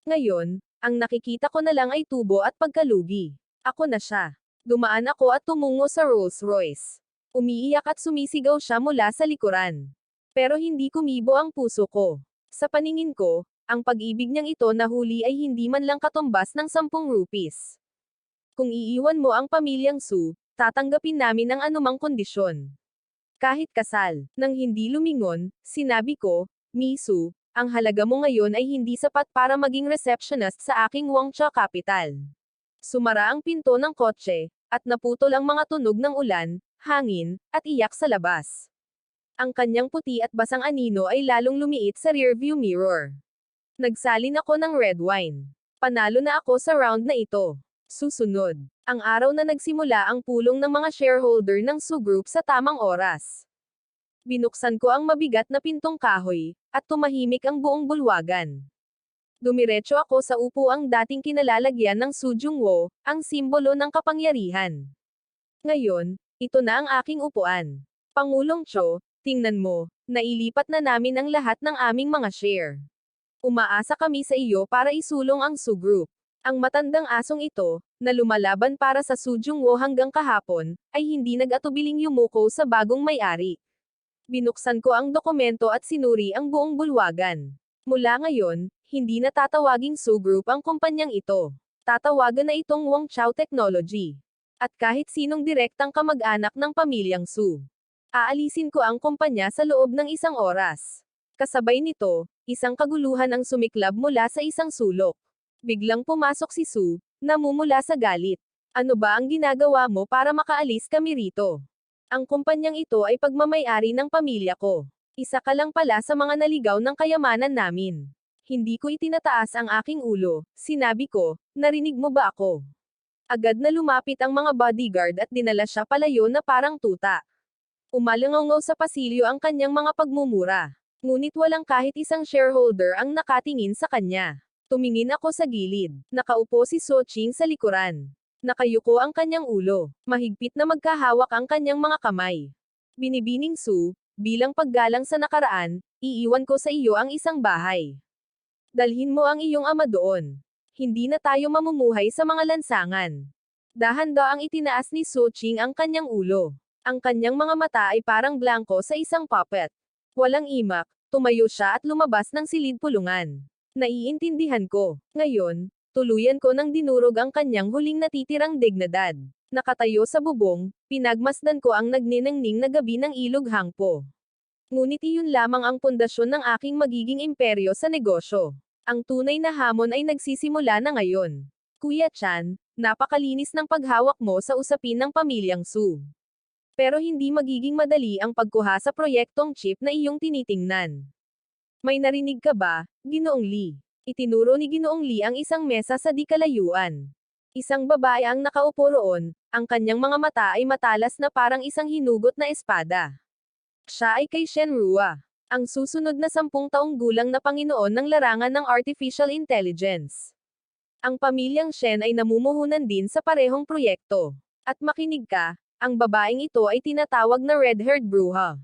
Ngayon, ang nakikita ko na lang ay tubo at pagkalugi. Ako na siya. Dumaan ako at tumungo sa Rolls Royce. Umiiyak at sumisigaw siya mula sa likuran. Pero hindi kumibo ang puso ko. Sa paningin ko, ang pag-ibig niyang ito na huli ay hindi man lang katumbas ng 10 rupees. Kung iiwan mo ang pamilyang Su, tatanggapin namin ang anumang kondisyon. Kahit kasal. Nang hindi lumingon, sinabi ko, Misu, ang halaga mo ngayon ay hindi sapat para maging receptionist sa aking Wangcha Capital. Sumara ang pinto ng kotse, at naputol ang mga tunog ng ulan, hangin, at iyak sa labas. Ang kanyang puti at basang anino ay lalong lumiit sa rearview mirror. Nagsalin ako ng red wine. Panalo na ako sa round na ito. Susunod, ang araw na nagsimula ang pulong ng mga shareholder ng Su Group sa tamang oras. Binuksan ko ang mabigat na pintong kahoy, at tumahimik ang buong bulwagan. Dumiretso ako sa upuang dating kinalalagyan ng Su Jungwo, ang simbolo ng kapangyarihan. Ngayon, ito na ang aking upuan. Pangulong Cho, tingnan mo, nailipat na namin ang lahat ng aming mga share. Umaasa kami sa iyo para isulong ang Su Group. Ang matandang asong ito, na lumalaban para sa Su Jungwo hanggang kahapon, ay hindi nag-atubiling yumuko sa bagong may-ari. Binuksan ko ang dokumento at sinuri ang buong bulwagan. Mula ngayon, hindi na tatawaging Su Group ang kumpanyang ito. Tatawagan na itong Wangchao Technology. At kahit sinong direktang kamag-anak ng pamilyang Su. Aalisin ko ang kumpanya sa loob ng 1 oras. Kasabay nito, isang kaguluhan ang sumiklab mula sa isang sulok. Biglang pumasok si Su, namumula sa galit. Ano ba ang ginagawa mo para makaalis kami rito? Ang kumpanyang ito ay pagmamay-ari ng pamilya ko. Isa ka lang pala sa mga naligaw ng kayamanan namin. Hindi ko itinataas ang aking ulo, sinabi ko, narinig mo ba ako? Agad na lumapit ang mga bodyguard at dinala siya palayo na parang tuta. Umalangaw sa pasilyo ang kanyang mga pagmumura. Ngunit walang kahit isang shareholder ang nakatingin sa kanya. Tumingin ako sa gilid. Nakaupo si Soching sa likuran. Nakayuko ang kanyang ulo. Mahigpit na magkahawak ang kanyang mga kamay. Binibining Su, bilang paggalang sa nakaraan, iiwan ko sa iyo ang isang bahay. Dalhin mo ang iyong ama doon. Hindi na tayo mamumuhay sa mga lansangan. Dahan-daang itinaas ni Soching ang kanyang ulo. Ang kanyang mga mata ay parang blanko sa isang puppet. Walang imak, tumayo siya at lumabas ng silid pulungan. Naiintindihan ko. Ngayon, tuluyan ko nang dinurog ang kanyang huling natitirang dignidad. Nakatayo sa bubong, pinagmasdan ko ang nagniningning na gabi ng ilog Hangpo. Ngunit iyon lamang ang pundasyon ng aking magiging imperyo sa negosyo. Ang tunay na hamon ay nagsisimula na ngayon. Kuya Chan, napakalinis ng paghawak mo sa usapin ng pamilyang Su. Pero hindi magiging madali ang pagkuha sa proyektong chip na iyong tinitingnan. May narinig ka ba, Ginoong Lee? Itinuro ni Ginoong Lee ang isang mesa sa di kalayuan. Isang babae ang nakaupo roon, ang kanyang mga mata ay matalas na parang isang hinugot na espada. Siya ay kay Shenrua, ang susunod na 10 taong gulang na Panginoon ng larangan ng Artificial Intelligence. Ang pamilyang Shen ay namumuhunan din sa parehong proyekto. At makinig ka, ang babaeng ito ay tinatawag na red-haired bruha.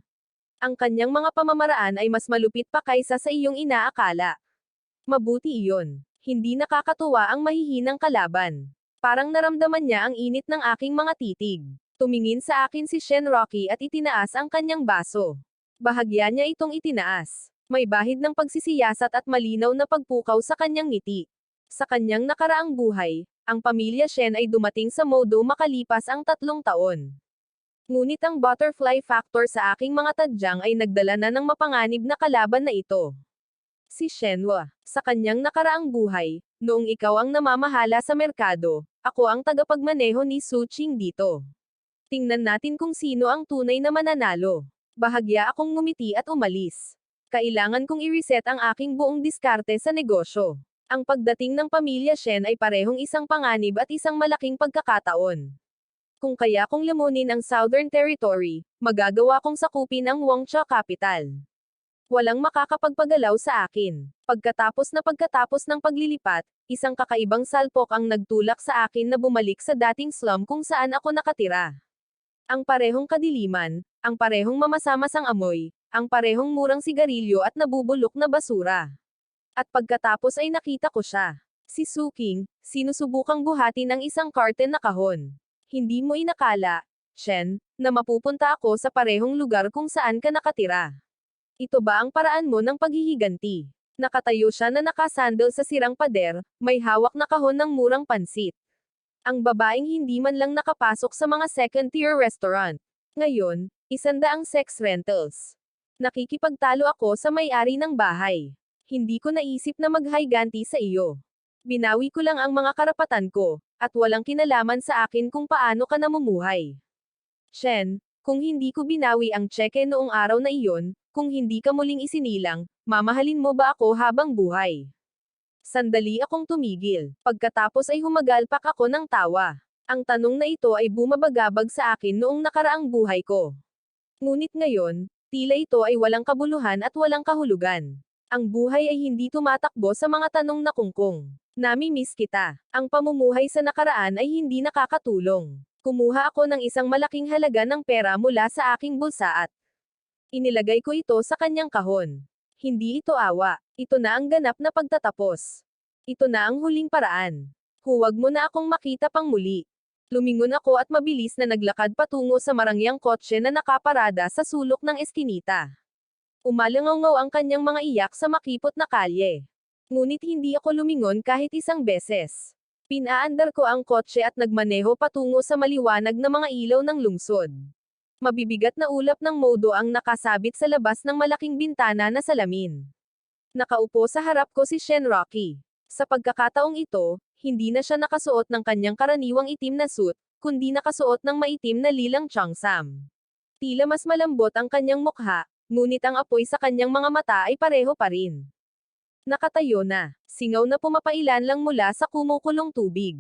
Ang kanyang mga pamamaraan ay mas malupit pa kaysa sa iyong inaakala. Mabuti iyon. Hindi nakakatuwa ang mahihinang kalaban. Parang naramdaman niya ang init ng aking mga titig. Tumingin sa akin si Shenrocky at itinaas ang kanyang baso. Bahagya niya itong itinaas. May bahid ng pagsisiyasat at malinaw na pagpukaw sa kanyang ngiti. Sa kanyang nakaraang buhay, ang pamilya Shen ay dumating sa modo makalipas ang 3 taon. Ngunit ang butterfly factor sa aking mga tadyang ay nagdala na ng mapanganib na kalaban na ito. Si Shenhua. Sa kanyang nakaraang buhay, noong ikaw ang namamahala sa merkado, ako ang tagapagmaneho ni Su Qing dito. Tingnan natin kung sino ang tunay na mananalo. Bahagya akong ngumiti at umalis. Kailangan kong i-reset ang aking buong diskarte sa negosyo. Ang pagdating ng pamilya Shen ay parehong isang panganib at isang malaking pagkakataon. Kung kaya kong lamunin ang Southern Territory, magagawa kong sakupin ang Wangcha Capital. Walang makakapagpagalaw sa akin. Pagkatapos ng paglilipat, isang kakaibang salpok ang nagtulak sa akin na bumalik sa dating slum kung saan ako nakatira. Ang parehong kadiliman, ang parehong mamasamasang amoy, ang parehong murang sigarilyo at nabubulok na basura. At pagkatapos ay nakita ko siya. Si Su Qing, sinusubukang buhatin ang isang curtain na kahon. Hindi mo inakala, Shen, na mapupunta ako sa parehong lugar kung saan ka nakatira. Ito ba ang paraan mo ng paghihiganti? Nakatayo siya na nakasandal sa sirang pader, may hawak na kahon ng murang pansit. Ang babaeng hindi man lang nakapasok sa mga second-tier restaurant. Ngayon, 100 sex rentals. Nakikipagtalo ako sa may-ari ng bahay. Hindi ko naisip na maghiganti sa iyo. Binawi ko lang ang mga karapatan ko, at walang kinalaman sa akin kung paano ka namumuhay. Shen, kung hindi ko binawi ang tseke noong araw na iyon, kung hindi ka muling isinilang, mamahalin mo ba ako habang buhay? Sandali akong tumigil. Pagkatapos ay humagalpak ako ng tawa. Ang tanong na ito ay bumabagabag sa akin noong nakaraang buhay ko. Ngunit ngayon, tila ito ay walang kabuluhan at walang kahulugan. Ang buhay ay hindi tumatakbo sa mga tanong na kungkong. Nami-miss kita. Ang pamumuhay sa nakaraan ay hindi nakakatulong. Kumuha ako ng isang malaking halaga ng pera mula sa aking bulsa at inilagay ko ito sa kanyang kahon. Hindi ito awa. Ito na ang ganap na pagtatapos. Ito na ang huling paraan. Huwag mo na akong makita pang muli. Lumingon ako at mabilis na naglakad patungo sa marangyang kotse na nakaparada sa sulok ng eskinita. Umalangaw ang kanyang mga iyak sa makipot na kalye. Ngunit hindi ako lumingon kahit isang beses. Pinaandar ko ang kotse at nagmaneho patungo sa maliwanag na mga ilaw ng lungsod. Mabibigat na ulap ng modo ang nakasabit sa labas ng malaking bintana na salamin. Nakaupo sa harap ko si Shenrocky. Sa pagkakataong ito, hindi na siya nakasuot ng kanyang karaniwang itim na suit, kundi nakasuot ng maitim na lilang cheongsam. Tila mas malambot ang kanyang mukha, ngunit ang apoy sa kanyang mga mata ay pareho pa rin. Nakatayo na. Singaw na pumapailan lang mula sa kumukulong tubig.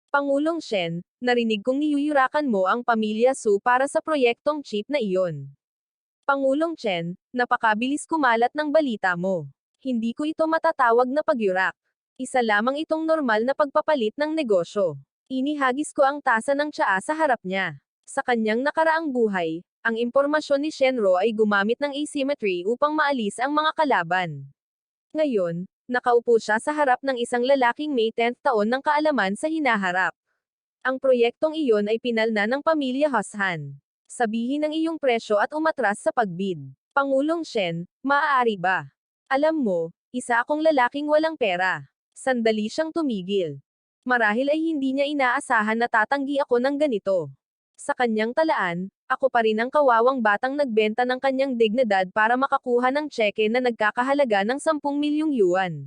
Pangulong Shen, narinig kong niyuyurakan mo ang pamilya Su para sa proyektong chip na iyon. Pangulong Chen, napakabilis kumalat ng balita mo. Hindi ko ito matatawag na pagyurak. Isa lamang itong normal na pagpapalit ng negosyo. Inihagis ko ang tasa ng tsaa sa harap niya. Sa kanyang nakaraang buhay, ang impormasyon ni Shenro ay gumamit ng asymmetry upang maalis ang mga kalaban. Ngayon, nakaupo siya sa harap ng isang lalaking may 10th taon ng kaalaman sa hinaharap. Ang proyektong iyon ay pinalna ng pamilya Hoshan. Sabihin ang iyong presyo at umatras sa pagbid. Pangulong Shen, maaari ba? Alam mo, isa akong lalaking walang pera. Sandali siyang tumigil. Marahil ay hindi niya inaasahan na tatanggi ako ng ganito. Sa kanyang talaan, ako pa rin ang kawawang batang nagbenta ng kanyang dignidad para makakuha ng tseke na nagkakahalaga ng 10 milyong yuan.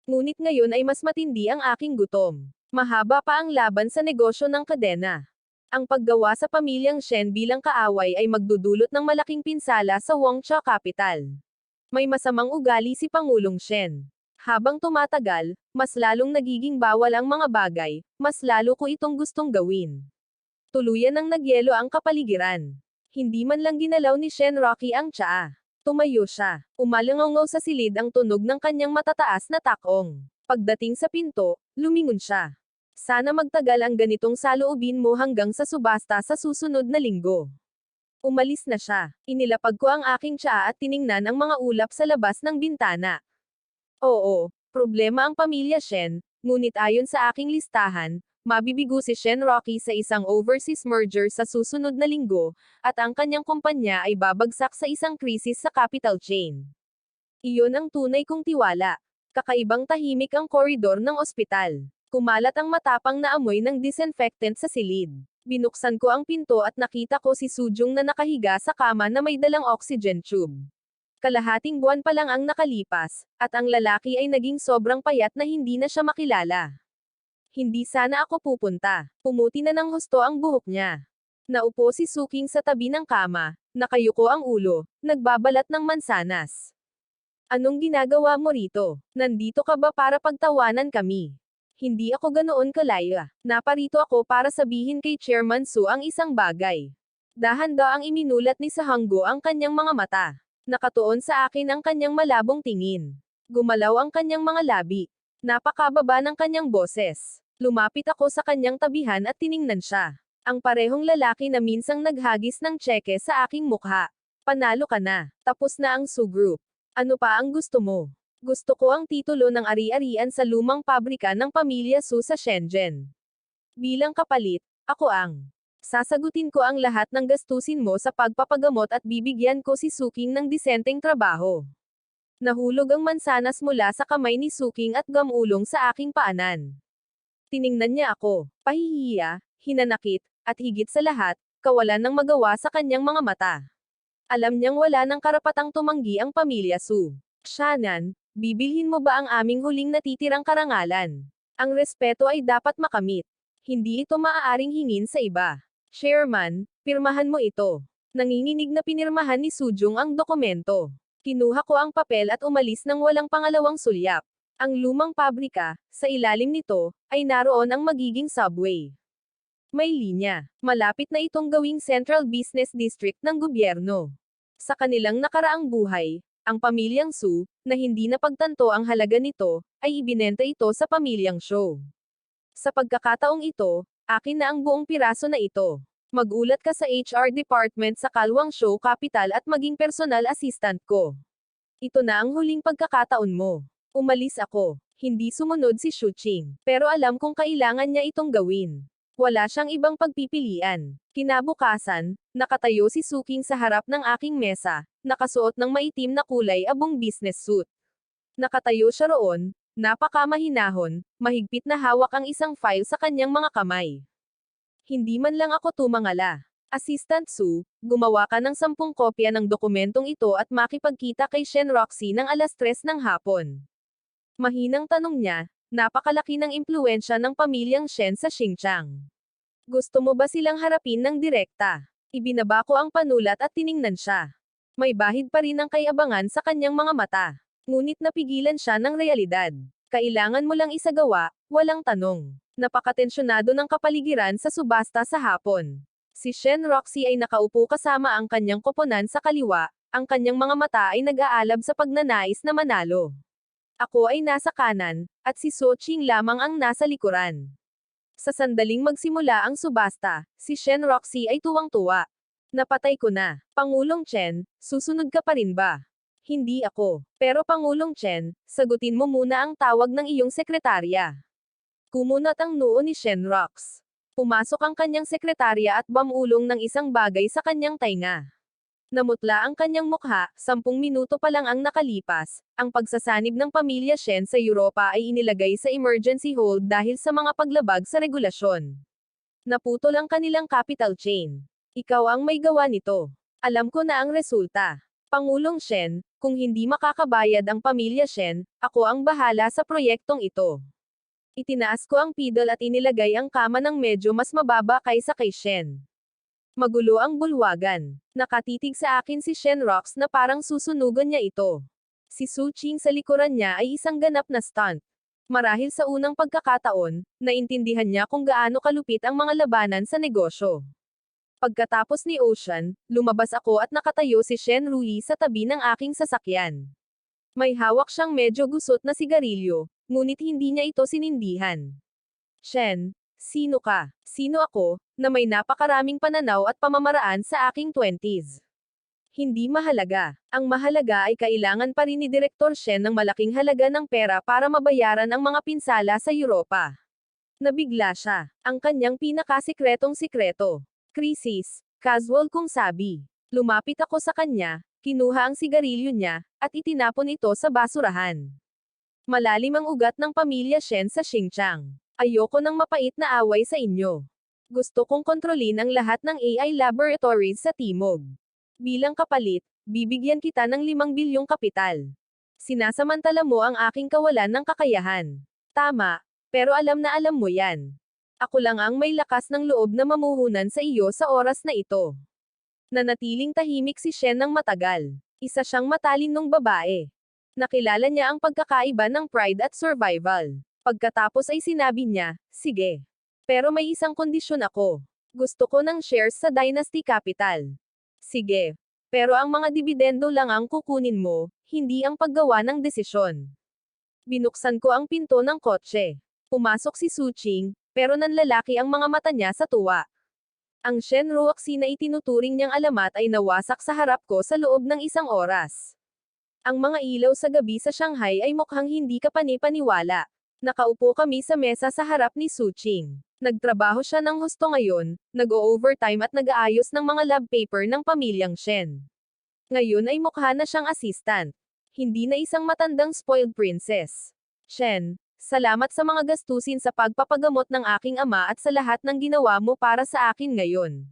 Ngunit ngayon ay mas matindi ang aking gutom. Mahaba pa ang laban sa negosyo ng kadena. Ang paggawa sa pamilyang Shen bilang kaaway ay magdudulot ng malaking pinsala sa Wangcha Capital. May masamang ugali si Pangulong Shen. Habang tumatagal, mas lalong nagiging bawal ang mga bagay, mas lalo ko itong gustong gawin. Tuluyan ng nagyelo ang kapaligiran. Hindi man lang ginalaw ni Shenrocky ang tsaa. Tumayo siya. Umalangaw sa silid ang tunog ng kanyang matataas na takong. Pagdating sa pinto, lumingon siya. Sana magtagal ang ganitong saloobin mo hanggang sa subasta sa susunod na linggo. Umalis na siya. Inilapag ko ang aking tsaa at tiningnan ang mga ulap sa labas ng bintana. Oo, problema ang pamilya Shen, ngunit ayon sa aking listahan, mabibigo si Shen Rocky sa isang overseas merger sa susunod na linggo, at ang kanyang kumpanya ay babagsak sa isang krisis sa capital chain. Iyon ang tunay kong tiwala. Kakaibang tahimik ang koridor ng ospital. Kumalat ang matapang na amoy ng disinfectant sa silid. Binuksan ko ang pinto at nakita ko si Sujung na nakahiga sa kama na may dalang oxygen tube. Kalahating buwan pa lang ang nakalipas, at ang lalaki ay naging sobrang payat na hindi na siya makilala. Hindi sana ako pupunta. Pumuti na ng husto ang buhok niya. Naupo si Suking sa tabi ng kama, nakayuko ang ulo, nagbabalat ng mansanas. Anong ginagawa mo rito? Nandito ka ba para pagtawanan kami? Hindi ako ganoon kalaya. Naparito ako para sabihin kay Chairman Su ang isang bagay. Dahan-daang iminulat ni Sahanggo ang kanyang mga mata. Nakatuon sa akin ang kanyang malabong tingin. Gumalaw ang kanyang mga labi. Napakababa ng kanyang boses. Lumapit ako sa kanyang tabihan at tiningnan siya. Ang parehong lalaki na minsang naghagis ng tseke sa aking mukha. Panalo ka na. Tapos na ang Su Group. Ano pa ang gusto mo? Gusto ko ang titulo ng ari-arian sa lumang pabrika ng pamilya Su sa Shenzhen. Bilang kapalit, ako ang sasagutin ko ang lahat ng gastusin mo sa pagpapagamot at bibigyan ko si Suking ng disenteng trabaho. Nahulog ang mansanas mula sa kamay ni Suking at gamulong sa aking paanan. Tiningnan niya ako, pahihiya, hinanakit, at higit sa lahat, kawalan ng magawa sa kanyang mga mata. Alam niyang wala ng karapatang tumanggi ang pamilya Su. Shannon, bibilhin mo ba ang aming huling natitirang karangalan? Ang respeto ay dapat makamit. Hindi ito maaaring hingin sa iba. Chairman, pirmahan mo ito. Nanginginig na pinirmahan ni Sujung ang dokumento. Kinuha ko ang papel at umalis ng walang pangalawang sulyap. Ang lumang pabrika, sa ilalim nito, ay naroon ang magiging subway. May linya. Malapit na itong gawing Central Business District ng gobyerno. Sa kanilang nakaraang buhay, ang pamilyang Su, na hindi napagtanto ang halaga nito, ay ibinenta ito sa pamilyang Shou. Sa pagkakataong ito, akin na ang buong piraso na ito. Mag-ulat ka sa HR department sa Kalwang Shou Capital at maging personal assistant ko. Ito na ang huling pagkakataon mo. Umalis ako. Hindi sumunod si Shuqing. Pero alam kong kailangan niya itong gawin. Wala siyang ibang pagpipilian. Kinabukasan, nakatayo si Suking sa harap ng aking mesa, nakasuot ng maitim na kulay abong business suit. Nakatayo siya roon, napakamahinahon, mahigpit na hawak ang isang file sa kanyang mga kamay. Hindi man lang ako tumangala. Assistant Su, gumawa ka ng 10 kopya ng dokumentong ito at makipagkita kay Shen Roxy ng 3:00 ng hapon. Mahinang tanong niya, napakalaki ng impluwensya ng pamilyang Shen sa Xinjiang. Gusto mo ba silang harapin ng direkta? Ibinaba ko ang panulat at tiningnan siya. May bahid pa rin ang kayabangan sa kanyang mga mata. Ngunit napigilan siya ng realidad. Kailangan mo lang isagawa, walang tanong. Napakatensyonado ng kapaligiran sa subasta sa hapon. Si Shen Roxy ay nakaupo kasama ang kanyang koponan sa kaliwa, ang kanyang mga mata ay nag-aalab sa pagnanais na manalo. Ako ay nasa kanan, at si So Ching lamang ang nasa likuran. Sa sandaling magsimula ang subasta, si Shen Roxy ay tuwang-tuwa. Napatay ko na. Pangulong Chen, susunod ka pa rin ba? Hindi ako. Pero Pangulong Chen, sagutin mo muna ang tawag ng iyong sekretarya. Kumunat ang noo ni Shen Rox. Pumasok ang kanyang sekretarya at bamulong ng isang bagay sa kanyang tainga. Namutla ang kanyang mukha, 10 minuto pa lang ang nakalipas, ang pagsasanib ng pamilya Shen sa Europa ay inilagay sa emergency hold dahil sa mga paglabag sa regulasyon. Naputol ang kanilang capital chain. Ikaw ang may gawa nito. Alam ko na ang resulta. Pangulong Shen, kung hindi makakabayad ang pamilya Shen, ako ang bahala sa proyektong ito. Itinaas ko ang pidol at inilagay ang kama ng medyo mas mababa kaysa kay Shen. Magulo ang bulwagan. Nakatitig sa akin si Shen Rox na parang susunugan niya ito. Si Su Ching sa likuran niya ay isang ganap na stunt. Marahil sa unang pagkakataon, naintindihan niya kung gaano kalupit ang mga labanan sa negosyo. Pagkatapos ni Ocean, lumabas ako at nakatayo si Shen Rui sa tabi ng aking sasakyan. May hawak siyang medyo gusot na sigarilyo, ngunit hindi niya ito sinindihan. Shen, sino ka? Sino ako, na may napakaraming pananaw at pamamaraan sa aking 20s? Hindi mahalaga. Ang mahalaga ay kailangan pa rin ni Direktor Shen ng malaking halaga ng pera para mabayaran ang mga pinsala sa Europa. Nabigla siya. Ang kanyang pinakasikretong sikreto. Krisis, casual kong sabi. Lumapit ako sa kanya, kinuha ang sigarilyo niya, at itinapon ito sa basurahan. Malalim ang ugat ng pamilya Shen sa Xinjiang. Ayoko ng mapait na away sa inyo. Gusto kong kontrolin ang lahat ng AI laboratories sa Timog. Bilang kapalit, bibigyan kita ng 5 bilyong kapital. Sinasamantala mo ang aking kawalan ng kakayahan. Tama, pero alam na alam mo yan. Ako lang ang may lakas ng loob na mamuhunan sa iyo sa oras na ito. Nanatiling tahimik si Shen ng matagal. Isa siyang matalinong babae. Nakilala niya ang pagkakaiba ng pride at survival. Pagkatapos ay sinabi niya, sige. Pero may isang kondisyon ako. Gusto ko ng shares sa Dynasty Capital. Sige. Pero ang mga dibidendo lang ang kukunin mo, hindi ang paggawa ng desisyon. Binuksan ko ang pinto ng kotse. Pumasok si Su Qing, pero nanlalaki ang mga mata niya sa tuwa. Ang Shen Ruoxi na itinuturing niyang alamat ay nawasak sa harap ko sa loob ng 1 oras. Ang mga ilaw sa gabi sa Shanghai ay mukhang hindi kapani-paniwala. Nakaupo kami sa mesa sa harap ni Su Qing. Nagtrabaho siya ng husto ngayon, nag-o-overtime at nag-aayos ng mga lab paper ng pamilyang Shen. Ngayon ay mukha na siyang assistant. Hindi na isang matandang spoiled princess. Shen, salamat sa mga gastusin sa pagpapagamot ng aking ama at sa lahat ng ginawa mo para sa akin ngayon.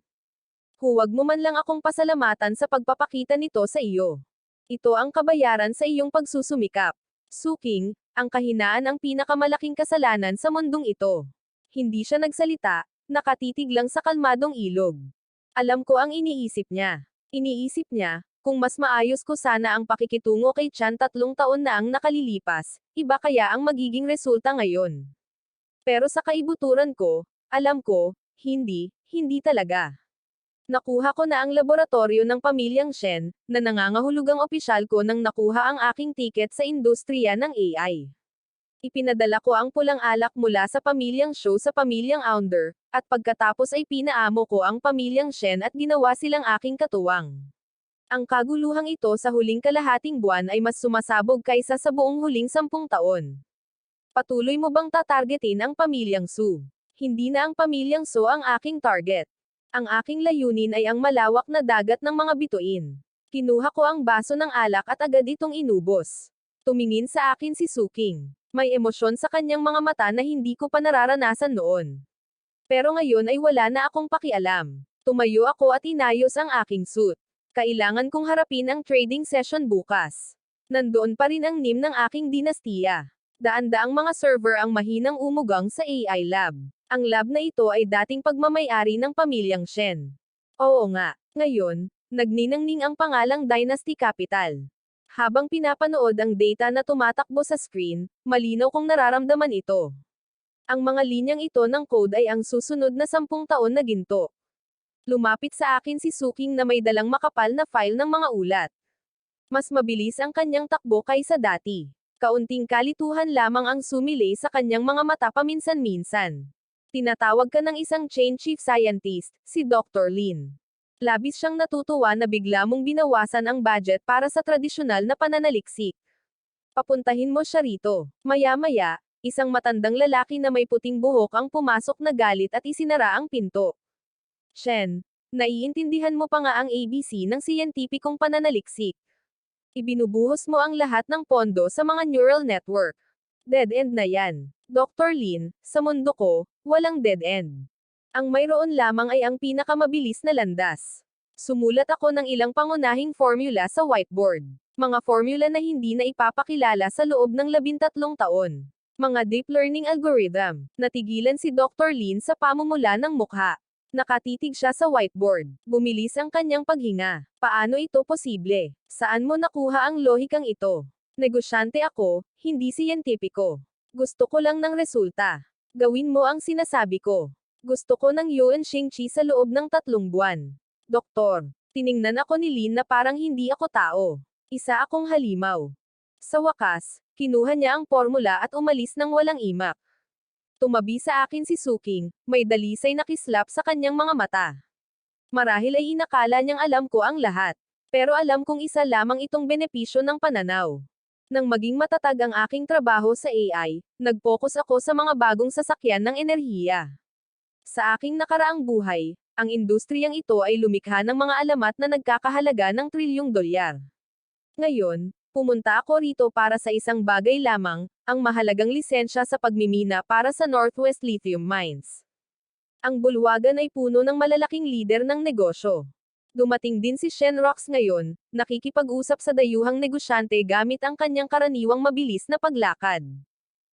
Huwag mo man lang akong pasalamatan sa pagpapakita nito sa iyo. Ito ang kabayaran sa iyong pagsusumikap. Su Qing, ang kahinaan ang pinakamalaking kasalanan sa mundong ito. Hindi siya nagsalita, nakatitig lang sa kalmadong ilog. Alam ko ang iniisip niya. Iniisip niya, kung mas maayos ko sana ang pakikitungo kay Chan 3 taon na ang nakalilipas, iba kaya ang magiging resulta ngayon. Pero sa kaibuturan ko, alam ko, hindi talaga. Nakuha ko na ang laboratorio ng pamilyang Shen, na nangangahulugang opisyal ko nang nakuha ang aking tiket sa industriya ng AI. Ipinadala ko ang pulang alak mula sa pamilyang Shou sa pamilyang Aunder, at pagkatapos ay pinaamo ko ang pamilyang Shen at ginawa silang aking katuwang. Ang kaguluhang ito sa huling kalahating buwan ay mas sumasabog kaysa sa buong huling 10 taon. Patuloy mo bang tatargetin ang pamilyang Su? Hindi na ang pamilyang Su ang aking target. Ang aking layunin ay ang malawak na dagat ng mga bituin. Kinuha ko ang baso ng alak at agad itong inubos. Tumingin sa akin si Su Qing. May emosyon sa kanyang mga mata na hindi ko pa nararanasan noon. Pero ngayon ay wala na akong pakialam. Tumayo ako at inayos ang aking suit. Kailangan kong harapin ang trading session bukas. Nandoon pa rin ang NIM ng aking dinastiya. Daan-daang mga server ang mahinang umugang sa AI lab. Ang lab na ito ay dating pagmamay-ari ng pamilyang Shen. Oo nga, ngayon, nagniningning ang pangalang Dynasty Capital. Habang pinapanood ang data na tumatakbo sa screen, malinaw kong nararamdaman ito. Ang mga linyang ito ng code ay ang susunod na 10 taon na ginto. Lumapit sa akin si Su Qing na may dalang makapal na file ng mga ulat. Mas mabilis ang kanyang takbo kaysa dati. Kaunting kalituhan lamang ang sumilay sa kanyang mga mata paminsan-minsan. Tinatawag ka ng isang chain chief scientist, si Dr. Lin. Labis siyang natutuwa na bigla mong binawasan ang budget para sa tradisyonal na pananaliksik. Papuntahin mo siya rito. Maya-maya, isang matandang lalaki na may puting buhok ang pumasok na galit at isinara ang pinto. Shen, naiintindihan mo pa nga ang ABC ng siyentipikong pananaliksik. Ibinubuhos mo ang lahat ng pondo sa mga neural network. Dead end na yan. Dr. Lin, sa mundo ko, walang dead end. Ang mayroon lamang ay ang pinakamabilis na landas. Sumulat ako ng ilang pangunahing formula sa whiteboard. Mga formula na hindi na ipapakilala sa loob ng 13 taon. Mga deep learning algorithm. Natigilan si Dr. Lin sa pamumula ng mukha. Nakatitig siya sa whiteboard. Bumilis ang kanyang paghinga. Paano ito posible? Saan mo nakuha ang lohikang ito? Negosyante ako, hindi siyentipiko. Gusto ko lang ng resulta. Gawin mo ang sinasabi ko. Gusto ko ng Yuan Xingqi sa loob ng 3 buwan. Doktor, tiningnan ako ni Lin na parang hindi ako tao. Isa akong halimaw. Sa wakas, Kinuha niya ang formula at umalis ng walang imak. Tumabi sa akin si Suking, may dalisay na kislap sa kanyang mga mata. Marahil ay inakala niyang alam ko ang lahat. Pero alam kong isa lamang itong benepisyo ng pananaw. Nang maging matatag ang aking trabaho sa AI, nag-focus ako sa mga bagong sasakyan ng enerhiya. Sa aking nakaraang buhay, ang industriyang ito ay lumikha ng mga alamat na nagkakahalaga ng trilyong dolyar. Ngayon, pumunta ako rito para sa isang bagay lamang, ang mahalagang lisensya sa pagmimina para sa Northwest Lithium Mines. Ang bulwagan ay puno ng malalaking lider ng negosyo. Dumating din si Shenrox ngayon, nakikipag-usap sa dayuhang negosyante gamit ang kanyang karaniwang mabilis na paglakad.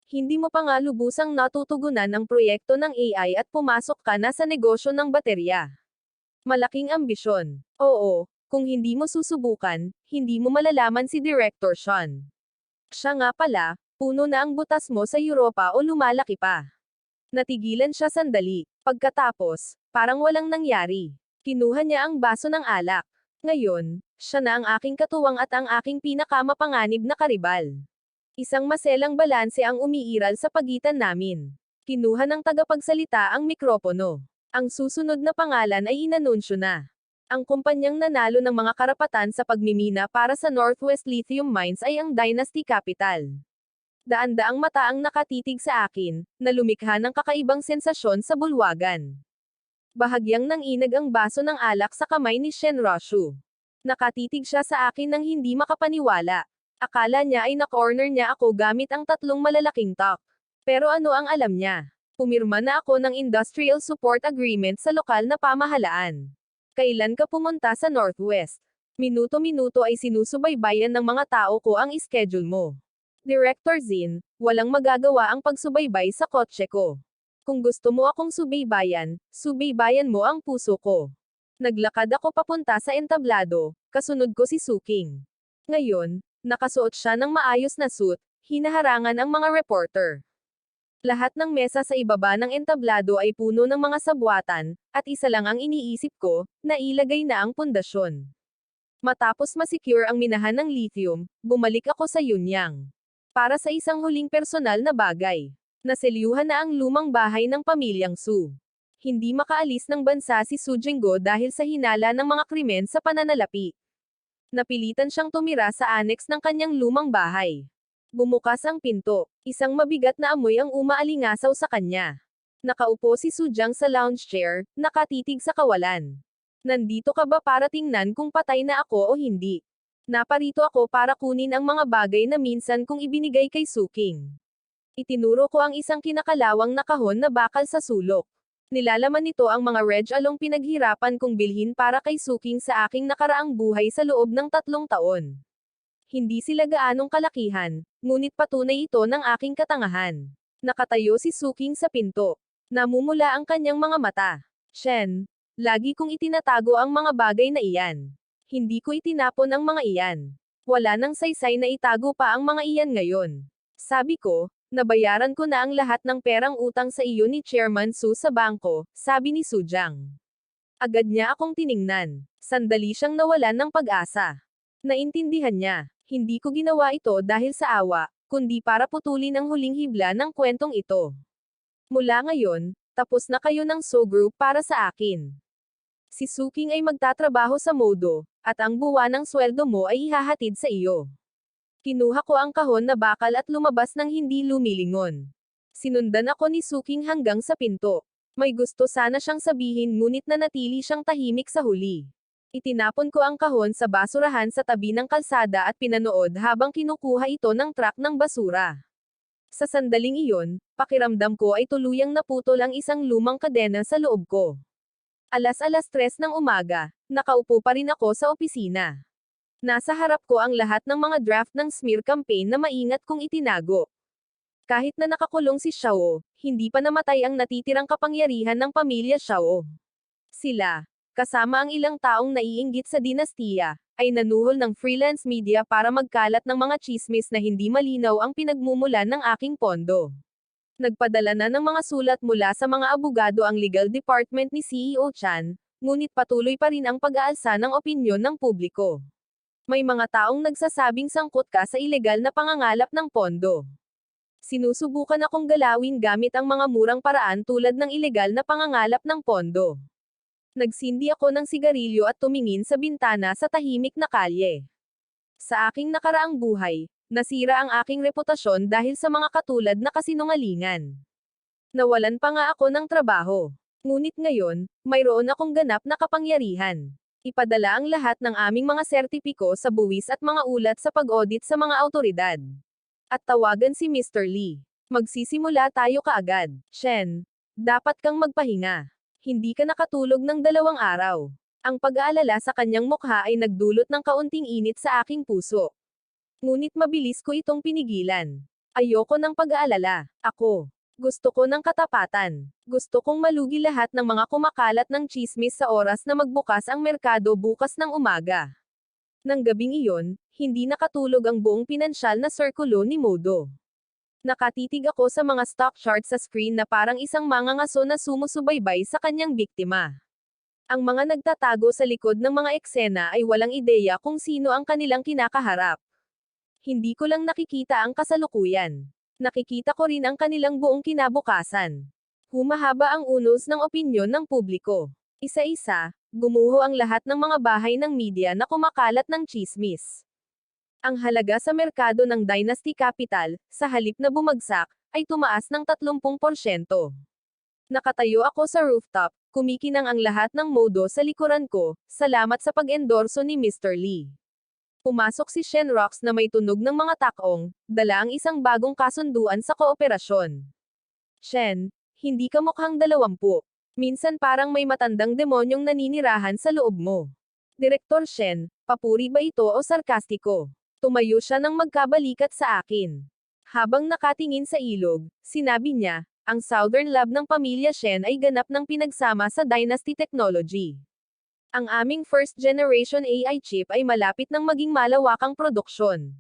Hindi mo pa nga lubusang natutugunan ang proyekto ng AI at pumasok ka na sa negosyo ng baterya. Malaking ambisyon. Oo, kung hindi mo susubukan, hindi mo malalaman si Director Sean. Siya nga pala, puno na ang butas mo sa Europa o lumalaki pa. Natigilan siya sandali. Pagkatapos, parang walang nangyari. Kinuha niya ang baso ng alak. Ngayon, siya na ang aking katuwang at ang aking pinakamapanganib na karibal. Isang maselang balanse ang umiiral sa pagitan namin. Kinuha ng tagapagsalita ang mikropono. Ang susunod na pangalan ay inanunsyo na. Ang kumpanyang nanalo ng mga karapatan sa pagmimina para sa Northwest Lithium Mines ay ang Dynasty Capital. Daan-daang mata ang nakatitig sa akin, na lumikha ng kakaibang sensasyon sa bulwagan. Bahagyang nanginag ang baso ng alak sa kamay ni Shenroshu. Nakatitig siya sa akin nang hindi makapaniwala. Akala niya ay na-corner niya ako gamit ang tatlong malalaking talk. Pero ano ang alam niya? Pumirma na ako ng Industrial Support Agreement sa lokal na pamahalaan. Kailan ka pumunta sa Northwest? Minuto-minuto ay sinusubaybayan ng mga tao ko ang schedule mo. Director Zin, walang magagawa ang pagsubaybay sa kotse ko. Kung gusto mo akong subaybayan mo ang puso ko. Naglakad ako papunta sa entablado, kasunod ko si Suking. Ngayon, nakasuot siya ng maayos na suit, hinaharangan ang mga reporter. Lahat ng mesa sa ibaba ng entablado ay puno ng mga sabwatan, at isa lang ang iniisip ko, na ilagay na ang pundasyon. Matapos masecure ang minahan ng lithium, bumalik ako sa Yunyang. Para sa isang huling personal na bagay. Naselyuhan na ang lumang bahay ng pamilyang Su. Hindi makaalis ng bansa si Su Jinggo dahil sa hinala ng mga krimen sa pananalapi. Napilitan siyang tumira sa annex ng kanyang lumang bahay. Bumukas ang pinto. Isang mabigat na amoy ang umaalingasaw sa kanya. Nakaupo si Su Jiang sa lounge chair, nakatitig sa kawalan. Nandito ka ba para tingnan kung patay na ako o hindi? Naparito ako para kunin ang mga bagay na minsan kong ibinigay kay Suking. Itinuro ko ang isang kinakalawang na kahon na bakal sa sulok. Nilalaman nito ang mga reg-along pinaghirapan kong bilhin para kay Suking sa aking nakaraang buhay sa loob ng 3 taon. Hindi sila gaanong kalakihan, ngunit patunay ito ng aking katangahan. Nakatayo si Suking sa pinto. Namumula ang kanyang mga mata. Shen, lagi kong itinatago ang mga bagay na iyan. Hindi ko itinapon ang mga iyan. Wala nang saysay na itago pa ang mga iyan ngayon. Sabi ko, nabayaran ko na ang lahat ng perang utang sa iyo ni Chairman Su sa bangko, sabi ni Su Jiang. Agad niya akong tiningnan. Sandali siyang nawalan ng pag-asa. Naintindihan niya, hindi ko ginawa ito dahil sa awa, kundi para putulin ang huling hibla ng kwentong ito. Mula ngayon, tapos na kayo ng So Group para sa akin. Si Suking ay magtatrabaho sa Modo, at ang buwan ng sweldo mo ay ihahatid sa iyo. Kinuha ko ang kahon na bakal at lumabas ng hindi lumilingon. Sinundan ako ni Suking hanggang sa pinto. May gusto sana siyang sabihin ngunit nanatili siyang tahimik sa huli. Itinapon ko ang kahon sa basurahan sa tabi ng kalsada at pinanood habang kinukuha ito ng truck ng basura. Sa sandaling iyon, pakiramdam ko ay tuluyang naputol ang isang lumang kadena sa loob ko. Alas 3 ng umaga, nakaupo pa rin ako sa opisina. Nasa harap ko ang lahat ng mga draft ng smear campaign na maingat kong itinago. Kahit na nakakulong si Xiao, hindi pa namatay ang natitirang kapangyarihan ng pamilya Xiao. Sila, kasama ang ilang taong naiinggit sa dinastiya, ay nanuhol ng freelance media para magkalat ng mga chismis na hindi malinaw ang pinagmumulan ng aking pondo. Nagpadala na ng mga sulat mula sa mga abogado ang legal department ni CEO Chan, ngunit patuloy pa rin ang pag-aalsa ng opinyon ng publiko. May mga taong nagsasabing sangkot ka sa ilegal na pangangalap ng pondo. Sinusubukan akong galawin gamit ang mga murang paraan tulad ng ilegal na pangangalap ng pondo. Nagsindi ako ng sigarilyo at tumingin sa bintana sa tahimik na kalye. Sa aking nakaraang buhay, nasira ang aking reputasyon dahil sa mga katulad na kasinungalingan. Nawalan pa nga ako ng trabaho. Ngunit ngayon, mayroon akong ganap na kapangyarihan. Ipadala ang lahat ng aming mga sertipiko sa buwis at mga ulat sa pag-audit sa mga awtoridad. At tawagan si Mr. Lee. Magsisimula tayo kaagad. Shen, dapat kang magpahinga. Hindi ka nakatulog ng 2 araw. Ang pag-aalala sa kanyang mukha ay nagdulot ng kaunting init sa aking puso. Ngunit mabilis ko itong pinigilan. Ayoko ng pag-aalala. Ako. Gusto ko ng katapatan. Gusto kong malugi lahat ng mga kumakalat ng tsismis sa oras na magbukas ang merkado bukas ng umaga. Nang gabing iyon, hindi nakatulog ang buong pinansyal na sirkulo ni Modo. Nakatitig ako sa mga stock chart sa screen na parang isang mangangaso na sumusubaybay sa kanyang biktima. Ang mga nagtatago sa likod ng mga eksena ay walang ideya kung sino ang kanilang kinakaharap. Hindi ko lang nakikita ang kasalukuyan. Nakikita ko rin ang kanilang buong kinabukasan. Humahaba ang unos ng opinyon ng publiko. Isa-isa, gumuho ang lahat ng mga bahay ng media na kumakalat ng tsismis. Ang halaga sa merkado ng Dynasty Capital, sa halip na bumagsak, ay tumaas ng 30%. Nakatayo ako sa rooftop, kumikinang ang lahat ng Modo sa likuran ko, salamat sa pag-endorso ni Mr. Lee. Pumasok si Shen Rox na may tunog ng mga takong, dala ang isang bagong kasunduan sa kooperasyon. Shen, hindi ka mukhang 20. Minsan parang may matandang demonyong naninirahan sa loob mo. Direktor Shen, papuri ba ito o sarkastiko? Tumayo siya nang magkabalikat sa akin. Habang nakatingin sa ilog, sinabi niya, ang Southern Lab ng pamilya Shen ay ganap ng pinagsama sa Dynasty Technology. Ang aming first generation AI chip ay malapit ng maging malawakang produksyon.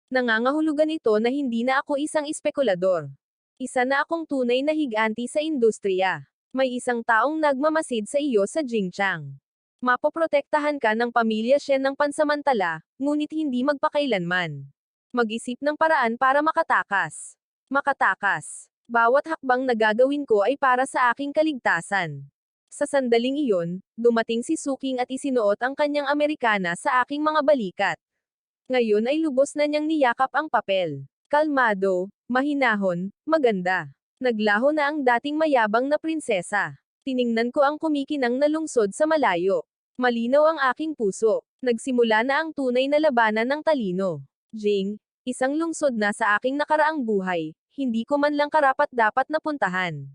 Nangangahulugan ito na hindi na ako isang espekulador. Isa na akong tunay na higanti sa industriya. May isang taong nagmamasid sa iyo sa Jingchang. Mapoprotektahan ka ng pamilya Shen ng pansamantala, ngunit hindi magpakailanman. Mag-isip ng paraan para makatakas. Makatakas. Bawat hakbang na gagawin ko ay para sa aking kaligtasan. Sa sandaling iyon, dumating si Suking at isinuot ang kanyang Amerikana sa aking mga balikat. Ngayon ay lubos na niyang niyakap ang papel. Kalmado, mahinahon, maganda. Naglaho na ang dating mayabang na prinsesa. Tiningnan ko ang kumikinang na lungsod sa malayo. Malinaw ang aking puso. Nagsimula na ang tunay na labanan ng talino. Jing, isang lungsod na sa aking nakaraang buhay, hindi ko man lang karapat-dapat na puntahan.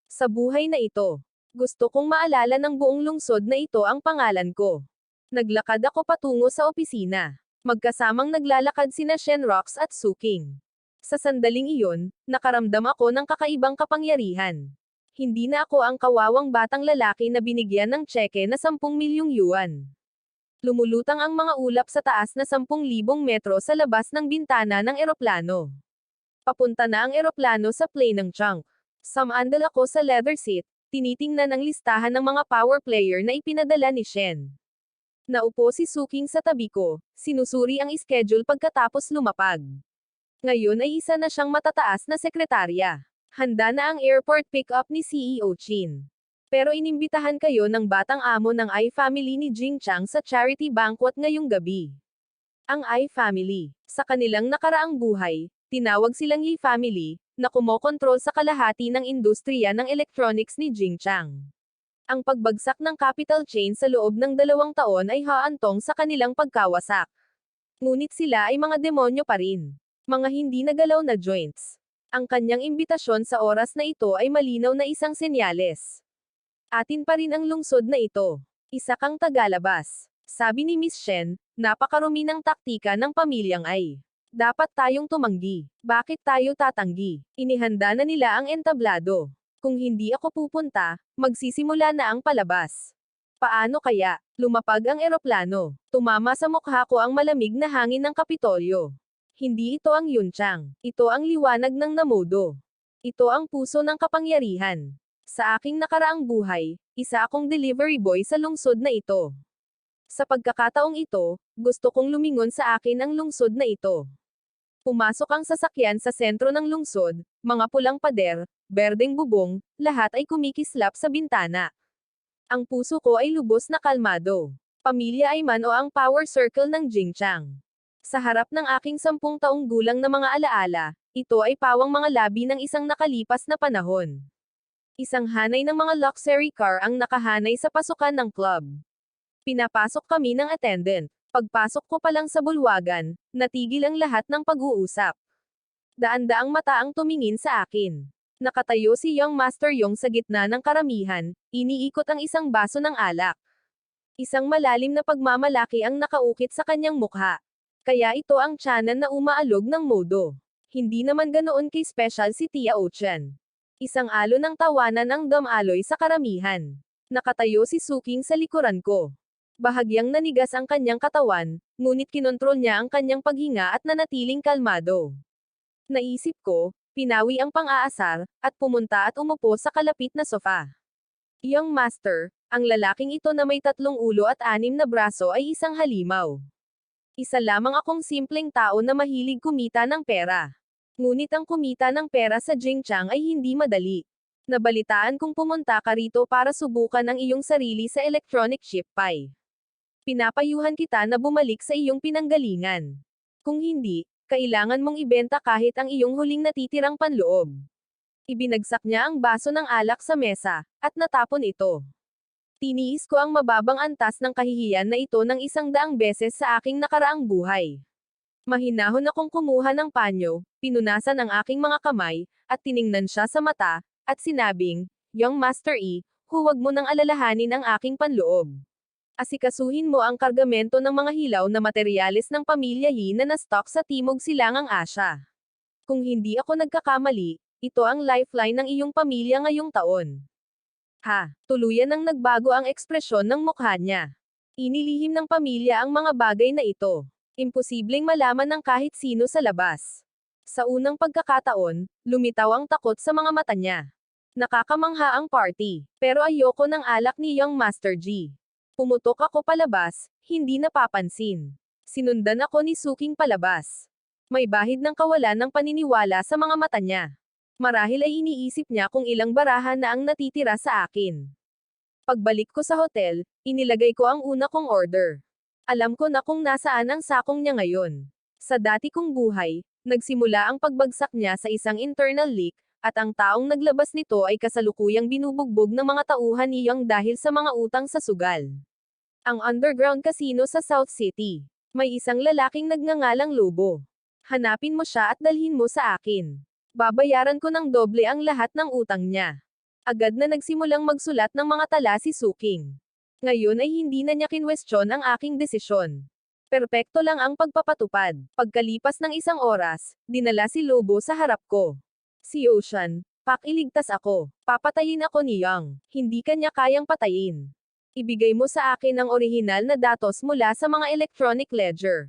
Sa buhay na ito, gusto kong maalala ng buong lungsod na ito ang pangalan ko. Naglakad ako patungo sa opisina. Magkasamang naglalakad sina Shen Rox at Suking. Sa sandaling iyon, nakaramdam ako ng kakaibang kapangyarihan. Hindi na ako ang kawawang batang lalaki na binigyan ng tseke na 10 milyong yuan. Lumulutang ang mga ulap sa taas na 10,000 metro sa labas ng bintana ng eroplano. Papunta na ang eroplano sa plane ng Chunk. Samandal ako sa leather seat, tinitingnan ang listahan ng mga power player na ipinadala ni Shen. Naupo si Suking sa tabi ko, sinusuri ang schedule pagkatapos lumapag. Ngayon ay isa na siyang matataas na sekretarya. Handa na ang airport pick-up ni CEO Chin. Pero inimbitahan kayo ng batang amo ng I-family ni Jing Chang sa charity banquet ngayong gabi. Ang I-family, sa kanilang nakaraang buhay, tinawag silang I-family, na kumokontrol sa kalahati ng industriya ng electronics ni Jing Chang. Ang pagbagsak ng capital chain sa loob ng 2 taon ay haantong sa kanilang pagkawasak. Ngunit sila ay mga demonyo pa rin. Mga hindi nagalaw na joints. Ang kanyang imbitasyon sa oras na ito ay malinaw na isang senyales. Atin pa rin ang lungsod na ito. Isa kang tagalabas. Sabi ni Miss Shen, napakarumi ng taktika ng pamilyang ay. Dapat tayong tumanggi. Bakit tayo tatanggi? Inihanda na nila ang entablado. Kung hindi ako pupunta, magsisimula na ang palabas. Paano kaya? Lumapag ang eroplano. Tumama sa mukha ko ang malamig na hangin ng Kapitolyo. Hindi ito ang Yunchang. Ito ang liwanag ng Namodo. Ito ang puso ng kapangyarihan. Sa aking nakaraang buhay, isa akong delivery boy sa lungsod na ito. Sa pagkakataong ito, gusto kong lumingon sa akin ang lungsod na ito. Pumasok ang sasakyan sa sentro ng lungsod, mga pulang pader, berdeng bubong, lahat ay kumikislap sa bintana. Ang puso ko ay lubos na kalmado. Pamilya Ayman o ang power circle ng Jingchang. Sa harap ng aking 10 taong gulang na mga alaala, ito ay pawang mga labi ng isang nakalipas na panahon. Isang hanay ng mga luxury car ang nakahanay sa pasukan ng club. Pinapasok kami ng attendant. Pagpasok ko pa lang sa bulwagan, natigil ang lahat ng pag-uusap. Daan-daang mata ang tumingin sa akin. Nakatayo si Young Master Yong sa gitna ng karamihan, iniikot ang isang baso ng alak. Isang malalim na pagmamalaki ang nakaukit sa kanyang mukha. Kaya ito ang tiyanan na umaalog ng modo. Hindi naman ganoon kay-special si Tia Ochan. Isang alo ng tawanan ang dumaloy sa karamihan. Nakatayo si Suking sa likuran ko. Bahagyang nanigas ang kanyang katawan, ngunit kinontrol niya ang kanyang paghinga at nanatiling kalmado. Naisip ko, pinawi ang pang-aasar, at pumunta at umupo sa kalapit na sofa. Young Master, ang lalaking ito na may 3 ulo at 6 na braso ay isang halimaw. Isa lamang akong simpleng tao na mahilig kumita ng pera. Ngunit ang kumita ng pera sa Jingchang ay hindi madali. Nabalitaan kong pumunta ka rito para subukan ang iyong sarili sa electronic chip pie. Pinapayuhan kita na bumalik sa iyong pinanggalingan. Kung hindi, kailangan mong ibenta kahit ang iyong huling natitirang panloob. Ibinagsak niya ang baso ng alak sa mesa, at natapon ito. Tiniis ko ang mababang antas ng kahihiyan na ito ng 100 beses sa aking nakaraang buhay. Mahinahon akong kumuha ng panyo, pinunasan ang aking mga kamay, at tiningnan siya sa mata, at sinabing, Young Master E, huwag mo nang alalahanin ang aking panloob. Asikasuhin mo ang kargamento ng mga hilaw na materyales ng pamilya Yi na na-stock sa Timog Silangang Asya. Kung hindi ako nagkakamali, ito ang lifeline ng iyong pamilya ngayong taon. Ha, tuluyan nang nagbago ang ekspresyon ng mukha niya. Inilihim ng pamilya ang mga bagay na ito. Imposibleng malaman ng kahit sino sa labas. Sa unang pagkakataon, lumitaw ang takot sa mga mata niya. Nakakamangha ang party, pero ayoko ng alak ni Young Master G. Pumutok ako palabas, hindi napapansin. Sinundan ako ni Suking palabas. May bahid ng kawalan ng paniniwala sa mga mata niya. Marahil ay iniisip niya kung ilang barahan na ang natitira sa akin. Pagbalik ko sa hotel, inilagay ko ang una kong order. Alam ko na kung nasaan ang sakong niya ngayon. Sa dati kong buhay, nagsimula ang pagbagsak niya sa isang internal leak, at ang taong naglabas nito ay kasalukuyang binubugbog ng mga tauhan ni Young dahil sa mga utang sa sugal. Ang underground casino sa South City. May isang lalaking nagngangalang Lobo. Hanapin mo siya at dalhin mo sa akin. Babayaran ko ng doble ang lahat ng utang niya. Agad na nagsimulang magsulat ng mga tala si Suking. Ngayon ay hindi na niya kinwestiyon ang aking desisyon. Perpekto lang ang pagpapatupad. Pagkalipas ng 1 oras, dinala si Lobo sa harap ko. Si Ocean, pakiligtas ako. Papatayin ako ni Young. Hindi kanya kayang patayin. Ibigay mo sa akin ang orihinal na datos mula sa mga electronic ledger.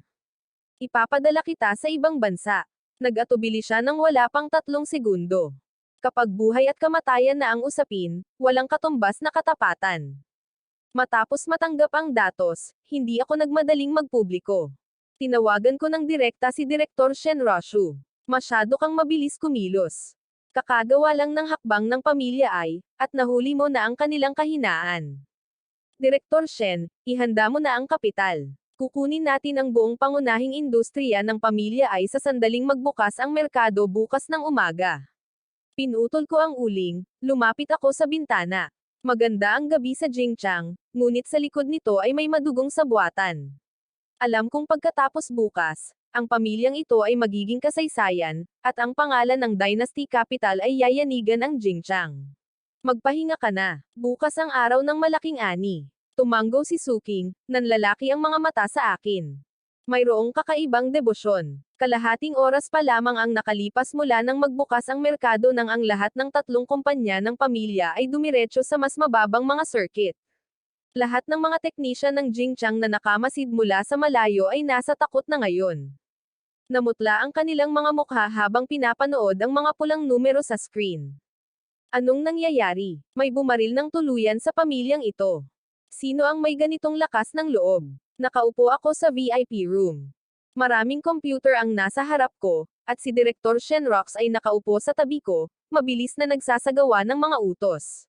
Ipapadala kita sa ibang bansa. Nag-atubili siya ng wala pang 3 segundo. Kapag buhay at kamatayan na ang usapin, walang katumbas na katapatan. Matapos matanggap ang datos, hindi ako nagmadaling magpubliko. Tinawagan ko ng direkta si Direktor Shen Roshu. Masyado kang mabilis kumilos. Kakagawa lang ng hakbang ng pamilya ay, at nahuli mo na ang kanilang kahinaan. Direktor Shen, ihanda mo na ang kapital. Kukunin natin ang buong pangunahing industriya ng pamilya ay sa sandaling magbukas ang merkado bukas ng umaga. Pinutol ko ang uling, lumapit ako sa bintana. Maganda ang gabi sa Jingchang, ngunit sa likod nito ay may madugong sabwatan. Alam kong pagkatapos bukas, ang pamilyang ito ay magiging kasaysayan, at ang pangalan ng Dynasty Capital ay yayanigan ang Jingchang. Magpahinga ka na, bukas ang araw ng malaking ani. Tumanggo si Suking, nanlalaki ang mga mata sa akin. Mayroong kakaibang debosyon. Kalahating oras pa lamang ang nakalipas mula nang magbukas ang merkado nang ang lahat ng 3 kumpanya ng pamilya ay dumiretso sa mas mababang mga circuit. Lahat ng mga teknisyan ng Jingchang na nakamasid mula sa malayo ay nasa takot na ngayon. Namutla ang kanilang mga mukha habang pinapanood ang mga pulang numero sa screen. Anong nangyayari? May bumaril ng tuluyan sa pamilyang ito. Sino ang may ganitong lakas ng loob? Nakaupo ako sa VIP room. Maraming computer ang nasa harap ko, at si Direktor Shenrox ay nakaupo sa tabi ko, mabilis na nagsasagawa ng mga utos.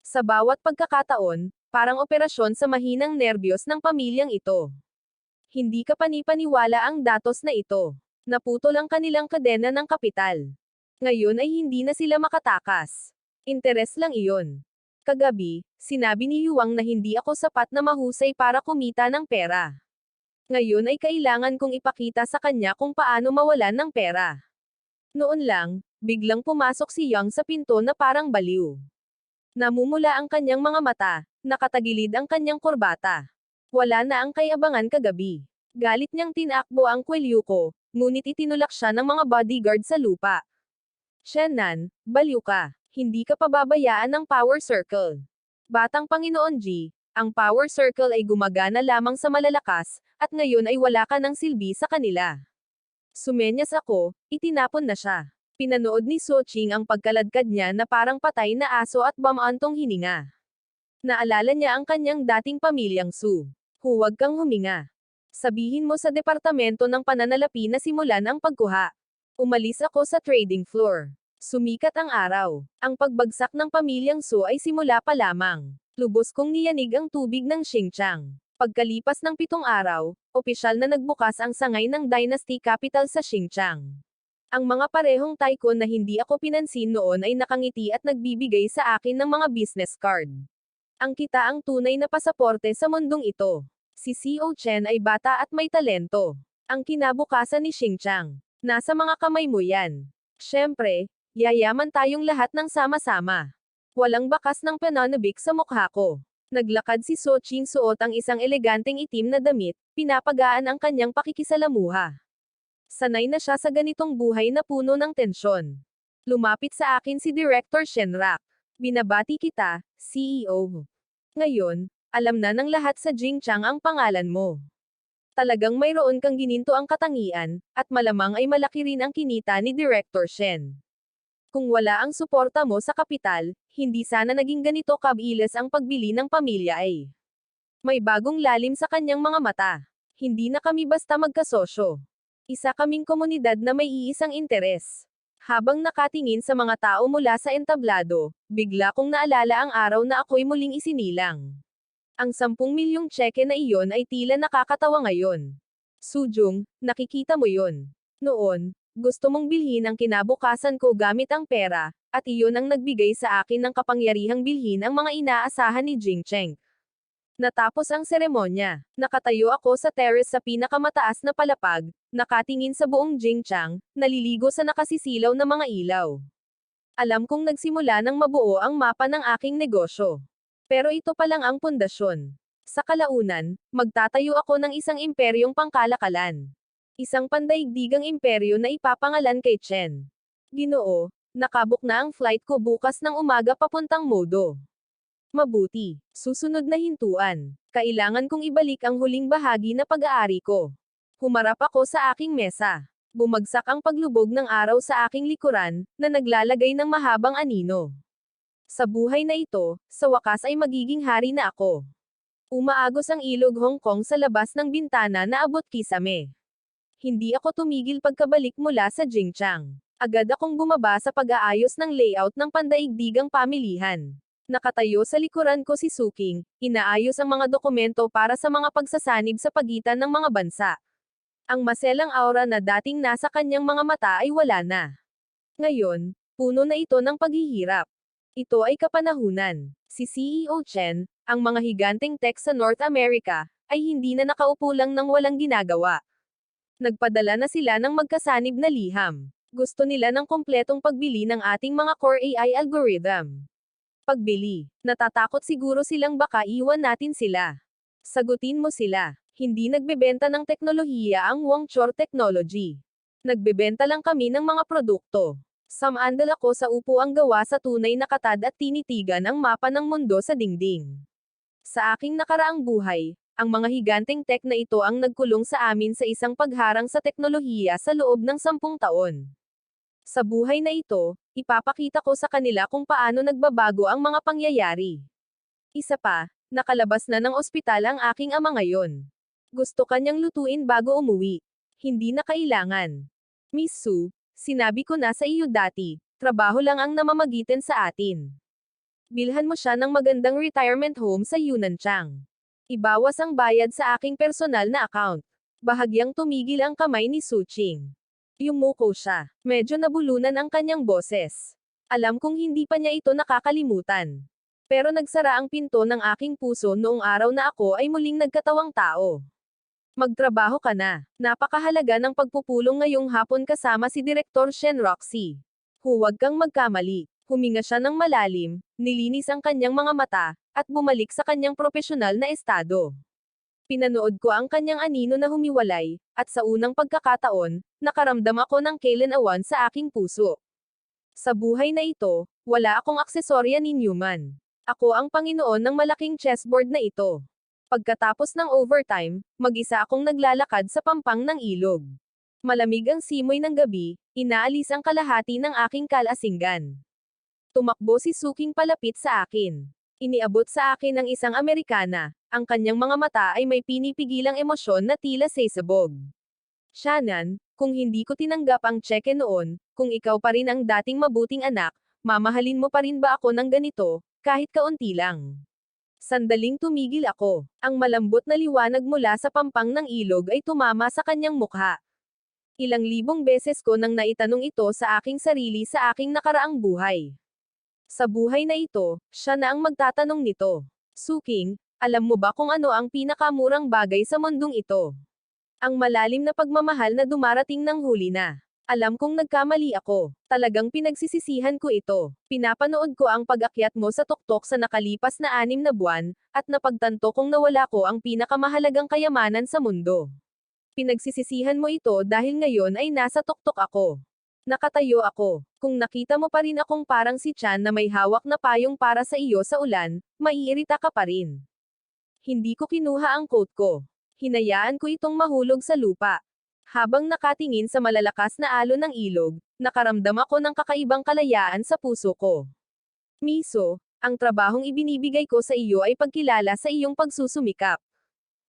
Sa bawat pagkakataon, parang operasyon sa mahinang nerbiyos ng pamilyang ito. Hindi ka panipaniwala ang datos na ito. Naputol ang kanilang kadena ng kapital. Ngayon ay hindi na sila makatakas. Interes lang iyon. Kagabi, sinabi ni Yuang na hindi ako sapat na mahusay para kumita ng pera. Ngayon ay kailangan kong ipakita sa kanya kung paano mawalan ng pera. Noon lang, biglang pumasok si Yang sa pinto na parang baliw. Namumula ang kanyang mga mata, nakatagilid ang kanyang kurbata. Wala na ang kayabangan kagabi. Galit niyang tinakbo ang kwelyo ko, ngunit itinulak siya ng mga bodyguard sa lupa. Shannon, baliw ka. Hindi ka pababayaan ng Power Circle. Batang Panginoon G, ang Power Circle ay gumagana lamang sa malalakas, at ngayon ay wala ka ng silbi sa kanila. Sumenyas ako, itinapon na siya. Pinanood ni Soching ang pagkaladkad niya na parang patay na aso at bamantong hininga. Naalala niya ang kanyang dating pamilyang Su. Huwag kang huminga. Sabihin mo sa departamento ng pananalapi na simulan ang pagkuha. Umalis ako sa trading floor. Sumikat ang araw. Ang pagbagsak ng pamilyang Su ay simula pa lamang. Lubos kong niyanig ang tubig ng Xinjiang. Pagkalipas ng 7 araw, opisyal na nagbukas ang sangay ng Dynasty Capital sa Xinjiang. Ang mga parehong tycoon na hindi ako pinansin noon ay nakangiti at nagbibigay sa akin ng mga business card. Ang kita ang tunay na pasaporte sa mundong ito. Si C.O. Chen ay bata at may talento. Ang kinabukasan ni Xinjiang. Nasa mga kamay mo yan. Siyempre, yayaman tayong lahat ng sama-sama. Walang bakas ng pananabik sa mukha ko. Naglakad si Soching suot ang isang eleganteng itim na damit, pinapagaan ang kanyang pakikisalamuha. Sanay na siya sa ganitong buhay na puno ng tensyon. Lumapit sa akin si Director Shenrak. Binabati kita, CEO. Ngayon, alam na ng lahat sa Jingchang ang pangalan mo. Talagang mayroon kang gininto ang katangian, at malamang ay malaki rin ang kinita ni Director Shen. Kung wala ang suporta mo sa kapital, hindi sana naging ganito kabilis ang pagbili ng pamilya ay. May bagong lalim sa kanyang mga mata. Hindi na kami basta magkasosyo. Isa kaming komunidad na may iisang interes. Habang nakatingin sa mga tao mula sa entablado, bigla kong naalala ang araw na ako'y muling isinilang. Ang 10 milyong tseke na iyon ay tila nakakatawa ngayon. Sujung, nakikita mo yon. Noon, gusto mong bilhin ang kinabukasan ko gamit ang pera, at iyon ang nagbigay sa akin ng kapangyarihang bilhin ang mga inaasahan ni Jingcheng. Natapos ang seremonya. Nakatayo ako sa terrace sa pinakamataas na palapag, nakatingin sa buong Jingchang, naliligo sa nakasisilaw na mga ilaw. Alam kong nagsimula ng mabuo ang mapa ng aking negosyo. Pero ito pa lang ang pundasyon. Sa kalaunan, magtatayo ako ng isang imperyong pangkalakalan. Isang pandaigdigang imperyo na ipapangalan kay Chen. Ginoo, nakabook na ang flight ko bukas ng umaga papuntang Modo. Mabuti. Susunod na hintuan. Kailangan kong ibalik ang huling bahagi na pag-aari ko. Humarap ako sa aking mesa. Bumagsak ang paglubog ng araw sa aking likuran, na naglalagay ng mahabang anino. Sa buhay na ito, sa wakas ay magiging hari na ako. Umaagos ang ilog Hong Kong sa labas ng bintana na abot kisame. Hindi ako tumigil pagkabalik mula sa Jingchang. Agad akong bumaba sa pag-aayos ng layout ng pandaigdigang pamilihan. Nakatayo sa likuran ko si Suking, inaayos ang mga dokumento para sa mga pagsasanib sa pagitan ng mga bansa. Ang maselang aura na dating nasa kanyang mga mata ay wala na. Ngayon, puno na ito ng paghihirap. Ito ay kapanahunan. Si CEO Chen, ang mga higanteng tech sa North America, ay hindi na nakaupo lang ng walang ginagawa. Nagpadala na sila ng magkasanib na liham. Gusto nila ng kompletong pagbili ng ating mga core AI algorithm. Pagbili. Natatakot siguro silang baka iwan natin sila. Sagutin mo sila. Hindi nagbebenta ng teknolohiya ang Wangchor Technology. Nagbebenta lang kami ng mga produkto. Samandal ako sa upuang gawa sa tunay na katad at tinitigan ang mapa ng mundo sa dingding. Sa aking nakaraang buhay, ang mga higanteng tech na ito ang nagkulong sa amin sa isang pagharang sa teknolohiya sa loob ng 10 taon. Sa buhay na ito, ipapakita ko sa kanila kung paano nagbabago ang mga pangyayari. Isa pa, nakalabas na ng ospital ang aking ama ngayon. Gusto kanyang lutuin bago umuwi. Hindi na kailangan. Miss Su, sinabi ko na sa iyo dati, trabaho lang ang namamagitan sa atin. Bilhan mo siya ng magandang retirement home sa Yunanchang. Ibawas ang bayad sa aking personal na account. Bahagyang tumigil ang kamay ni Suching. Yumuko siya. Medyo nabulunan ang kanyang boses. Alam kong hindi pa niya ito nakakalimutan. Pero nagsara ang pinto ng aking puso noong araw na ako ay muling nagkatawang tao. Magtrabaho ka na. Napakahalaga ng pagpupulong ngayong hapon kasama si Direktor Shen Roxy. Huwag kang magkamali. Huminga siya ng malalim, nilinis ang kanyang mga mata, at bumalik sa kanyang propesyonal na estado. Pinanood ko ang kanyang anino na humiwalay, at sa unang pagkakataon, nakaramdam ako ng kailan-awan sa aking puso. Sa buhay na ito, wala akong aksesorya ni Newman. Ako ang Panginoon ng malaking chessboard na ito. Pagkatapos ng overtime, mag-isa akong naglalakad sa pampang ng ilog. Malamig ang simoy ng gabi, inaalis ang kalahati ng aking kalasinggan. Tumakbo si Suking palapit sa akin. Iniabot sa akin ng isang Amerikana, ang kanyang mga mata ay may pinipigilang emosyon na tila sesabog. Shannon, kung hindi ko tinanggap ang tseke noon, kung ikaw pa rin ang dating mabuting anak, mamahalin mo pa rin ba ako ng ganito, kahit kaunti lang? Sandaling tumigil ako. Ang malambot na liwanag mula sa pampang ng ilog ay tumama sa kanyang mukha. Ilang libong beses ko nang naitanong ito sa aking sarili sa aking nakaraang buhay. Sa buhay na ito, siya na ang magtatanong nito. Suking, alam mo ba kung ano ang pinakamurang bagay sa mundong ito? Ang malalim na pagmamahal na dumarating ng huli na. Alam kong nagkamali ako. Talagang pinagsisisihan ko ito. Pinapanood ko ang pag-akyat mo sa tuktok sa nakalipas na 6 na buwan, at napagtanto kong nawala ko ang pinakamahalagang kayamanan sa mundo. Pinagsisisihan mo ito dahil ngayon ay nasa tuktok ako. Nakatayo ako. Kung nakita mo pa rin akong parang si Chan na may hawak na payong para sa iyo sa ulan, maiirita ka pa rin. Hindi ko kinuha ang coat ko. Hinayaan ko itong mahulog sa lupa. Habang nakatingin sa malalakas na alon ng ilog, nakaramdam ako ng kakaibang kalayaan sa puso ko. Miso, ang trabahong ibinibigay ko sa iyo ay pagkilala sa iyong pagsusumikap.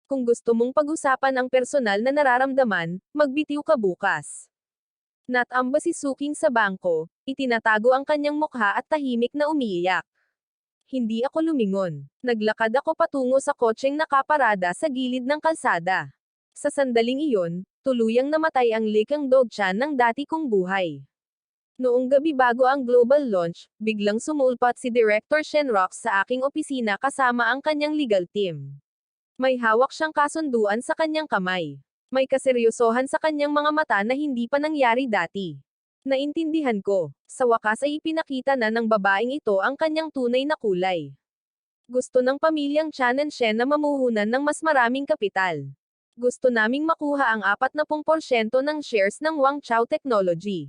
Kung gusto mong pag-usapan ang personal na nararamdaman, magbitiw ka bukas. Natamba si Suking sa bangko, itinatago ang kanyang mukha at tahimik na umiiyak. Hindi ako lumingon. Naglakad ako patungo sa kotseng nakaparada sa gilid ng kalsada. Sa sandaling iyon, tuluyang namatay ang likang Dogchan ng dati kong buhay. Noong gabi bago ang global launch, biglang sumulpat si Director Shen Rox sa aking opisina kasama ang kanyang legal team. May hawak siyang kasunduan sa kanyang kamay. May kaseryosohan sa kanyang mga mata na hindi pa nangyari dati. Naintindihan ko. Sa wakas ay ipinakita na ng babaeng ito ang kanyang tunay na kulay. Gusto ng pamilyang Chan and Shen na mamuhunan ng mas maraming kapital. Gusto naming makuha ang 40% ng shares ng Wang Chao Technology.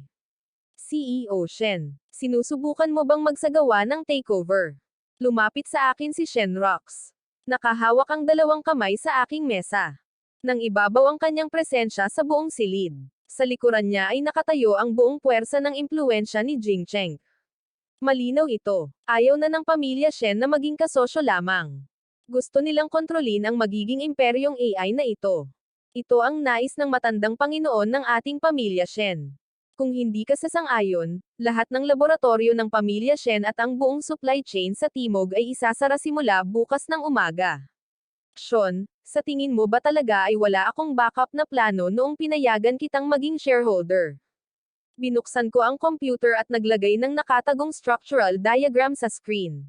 CEO Shen, sinusubukan mo bang magsagawa ng takeover? Lumapit sa akin si Shen Rox. Nakahawak ang dalawang kamay sa aking mesa. Nang ibabaw ang kanyang presensya sa buong silid. Sa likuran niya ay nakatayo ang buong puwersa ng impluensya ni Jing Cheng. Malinaw ito. Ayaw na ng pamilya Shen na maging kasosyo lamang. Gusto nilang kontrolin ang magiging imperyong AI na ito. Ito ang nais ng matandang Panginoon ng ating pamilya Shen. Kung hindi ka sasang-ayon, lahat ng laboratorio ng pamilya Shen at ang buong supply chain sa Timog ay isasara simula bukas ng umaga. Sean, sa tingin mo ba talaga ay wala akong backup na plano noong pinayagan kitang maging shareholder? Binuksan ko ang computer at naglagay ng nakatagong structural diagram sa screen.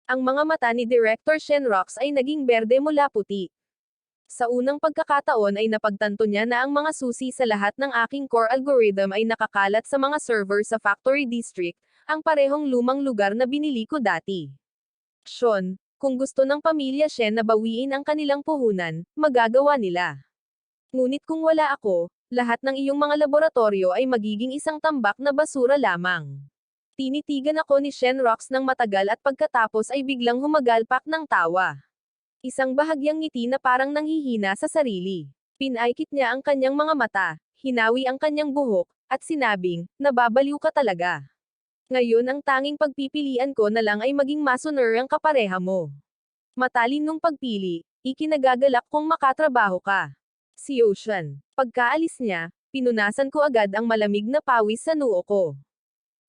Ang mga mata ni Director Shen Rox ay naging berde mula puti. Sa unang pagkakataon ay napagtanto niya na ang mga susi sa lahat ng aking core algorithm ay nakakalat sa mga server sa Factory District, ang parehong lumang lugar na binili ko dati. Sean, kung gusto ng pamilya Shen na bawiin ang kanilang puhunan, magagawa nila. Ngunit kung wala ako, lahat ng iyong mga laboratorio ay magiging isang tambak na basura lamang. Tinitigan ako ni Shen Rox ng matagal at pagkatapos ay biglang humagalpak ng tawa. Isang bahagyang ngiti na parang nanghihina sa sarili. Pinaikit niya ang kanyang mga mata, hinawi ang kanyang buhok, at sinabing, nababaliw ka talaga. Ngayon ang tanging pagpipilian ko na lang ay maging masoner ang kapareha mo. Matalinong pagpili, ikinagagalak kung makatrabaho ka. Si Ocean. Pagkaalis niya, pinunasan ko agad ang malamig na pawis sa noo ko.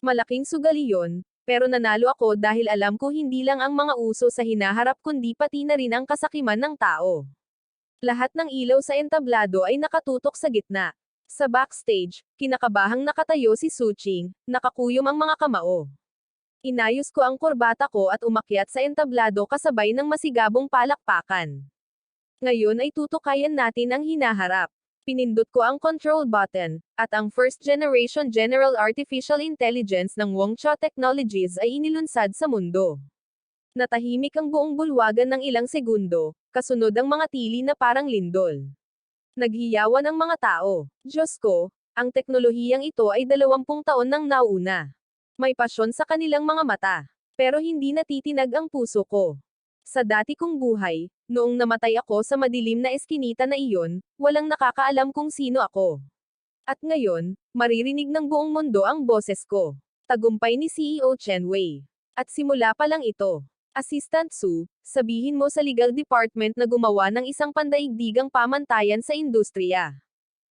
Malaking sugal iyon, pero nanalo ako dahil alam ko hindi lang ang mga uso sa hinaharap kundi pati na rin ang kasakiman ng tao. Lahat ng ilaw sa entablado ay nakatutok sa gitna. Sa backstage, kinakabahang nakatayo si Suching, nakakuyom ang mga kamao. Inayos ko ang kurbata ko at umakyat sa entablado kasabay ng masigabong palakpakan. Ngayon ay tutukayan natin ang hinaharap. Pinindot ko ang control button, at ang first generation General Artificial Intelligence ng Wongcha Technologies ay inilunsad sa mundo. Natahimik ang buong bulwagan ng ilang segundo, kasunod ang mga tili na parang lindol. Naghiyawan ang mga tao. Diyos ko, ang teknolohiyang ito ay 20 taon nang nauna. May pasyon sa kanilang mga mata. Pero hindi natitinag ang puso ko. Sa dati kong buhay, noong namatay ako sa madilim na eskinita na iyon, walang nakakaalam kung sino ako. At ngayon, maririnig ng buong mundo ang boses ko. Tagumpay ni CEO Chen Wei. At simula pa lang ito. Assistant Su, sabihin mo sa legal department na gumawa ng isang pandaigdigang pamantayan sa industriya.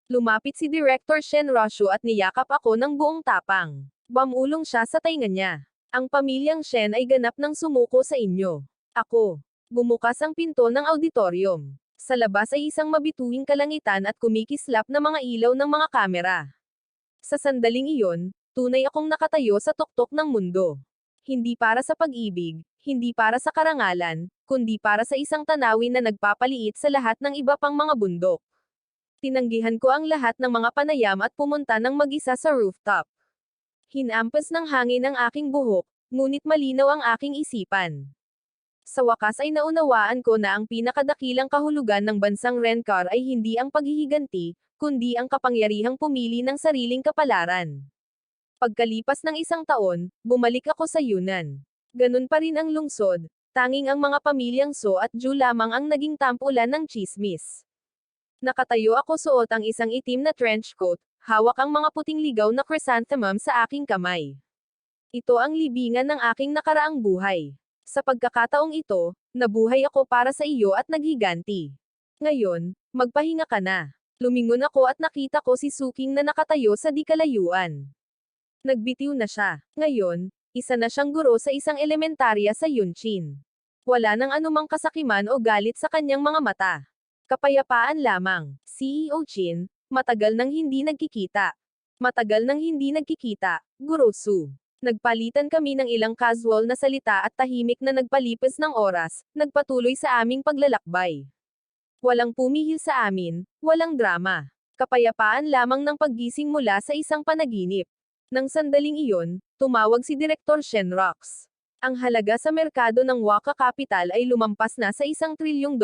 Lumapit si Director Shen Roshu at niyakap ako ng buong tapang. Bamulong siya sa tainga niya. Ang pamilyang Shen ay ganap ng sumuko sa inyo. Ako. Bumukas ang pinto ng auditorium. Sa labas ay isang mabituing kalangitan at kumikislap na mga ilaw ng mga kamera. Sa sandaling iyon, tunay akong nakatayo sa tuktok ng mundo. Hindi para sa pag-ibig, hindi para sa karangalan, kundi para sa isang tanawin na nagpapaliit sa lahat ng iba pang mga bundok. Tinanggihan ko ang lahat ng mga panayam at pumunta ng mag-isa sa rooftop. Hinampas ng hangin ang aking buhok, ngunit malinaw ang aking isipan. Sa wakas ay naunawaan ko na ang pinakadakilang kahulugan ng bansang Rencar ay hindi ang paghihiganti, kundi ang kapangyarihang pumili ng sariling kapalaran. Pagkalipas ng 1 taon, bumalik ako sa Yunnan. Ganun pa rin ang lungsod, tanging ang mga pamilyang So at Ju lamang ang naging tampulan ng tsismis. Nakatayo ako suot ang isang itim na trench coat, hawak ang mga puting ligaw na chrysanthemum sa aking kamay. Ito ang libingan ng aking nakaraang buhay. Sa pagkakataong ito, nabuhay ako para sa iyo at naghiganti. Ngayon, magpahinga ka na. Lumingon ako at nakita ko si Suking na nakatayo sa di kalayuan. Nagbitiw na siya. Ngayon, isa na siyang guro sa isang elementarya sa Yunchin. Wala nang anumang kasakiman o galit sa kanyang mga mata. Kapayapaan lamang. CEO Chin, matagal nang hindi nagkikita. Matagal nang hindi nagkikita, Guro Su. Nagpalitan kami ng ilang casual na salita at tahimik na nagpalipas ng oras, nagpatuloy sa aming paglalakbay. Walang pumihil sa amin, walang drama. Kapayapaan lamang ng paggising mula sa isang panaginip. Nang sandaling iyon, tumawag si Direktor Shen Rox. Ang halaga sa merkado ng Waka Capital ay lumampas na sa $1 trilyon.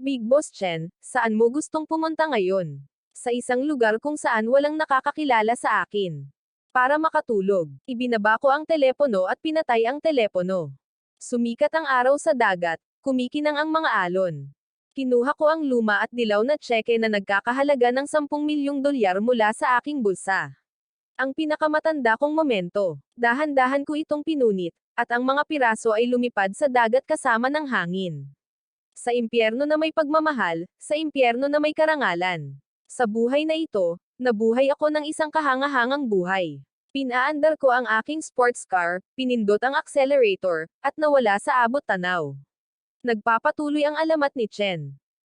Big Boss Chen, saan mo gustong pumunta ngayon? Sa isang lugar kung saan walang nakakakilala sa akin. Para makatulog, ibinaba ko ang telepono at pinatay ang telepono. Sumikat ang araw sa dagat, kumikinang ang mga alon. Kinuha ko ang luma at dilaw na tseke na nagkakahalaga ng $10 milyong mula sa aking bulsa. Ang pinakamatanda kong momento, dahan-dahan ko itong pinunit, at ang mga piraso ay lumipad sa dagat kasama ng hangin. Sa impyerno na may pagmamahal, sa impyerno na may karangalan. Sa buhay na ito, nabuhay ako ng isang kahangahangang buhay. Pinaandar ko ang aking sports car, pinindot ang accelerator, at nawala sa abot tanaw. Nagpapatuloy ang alamat ni Chen.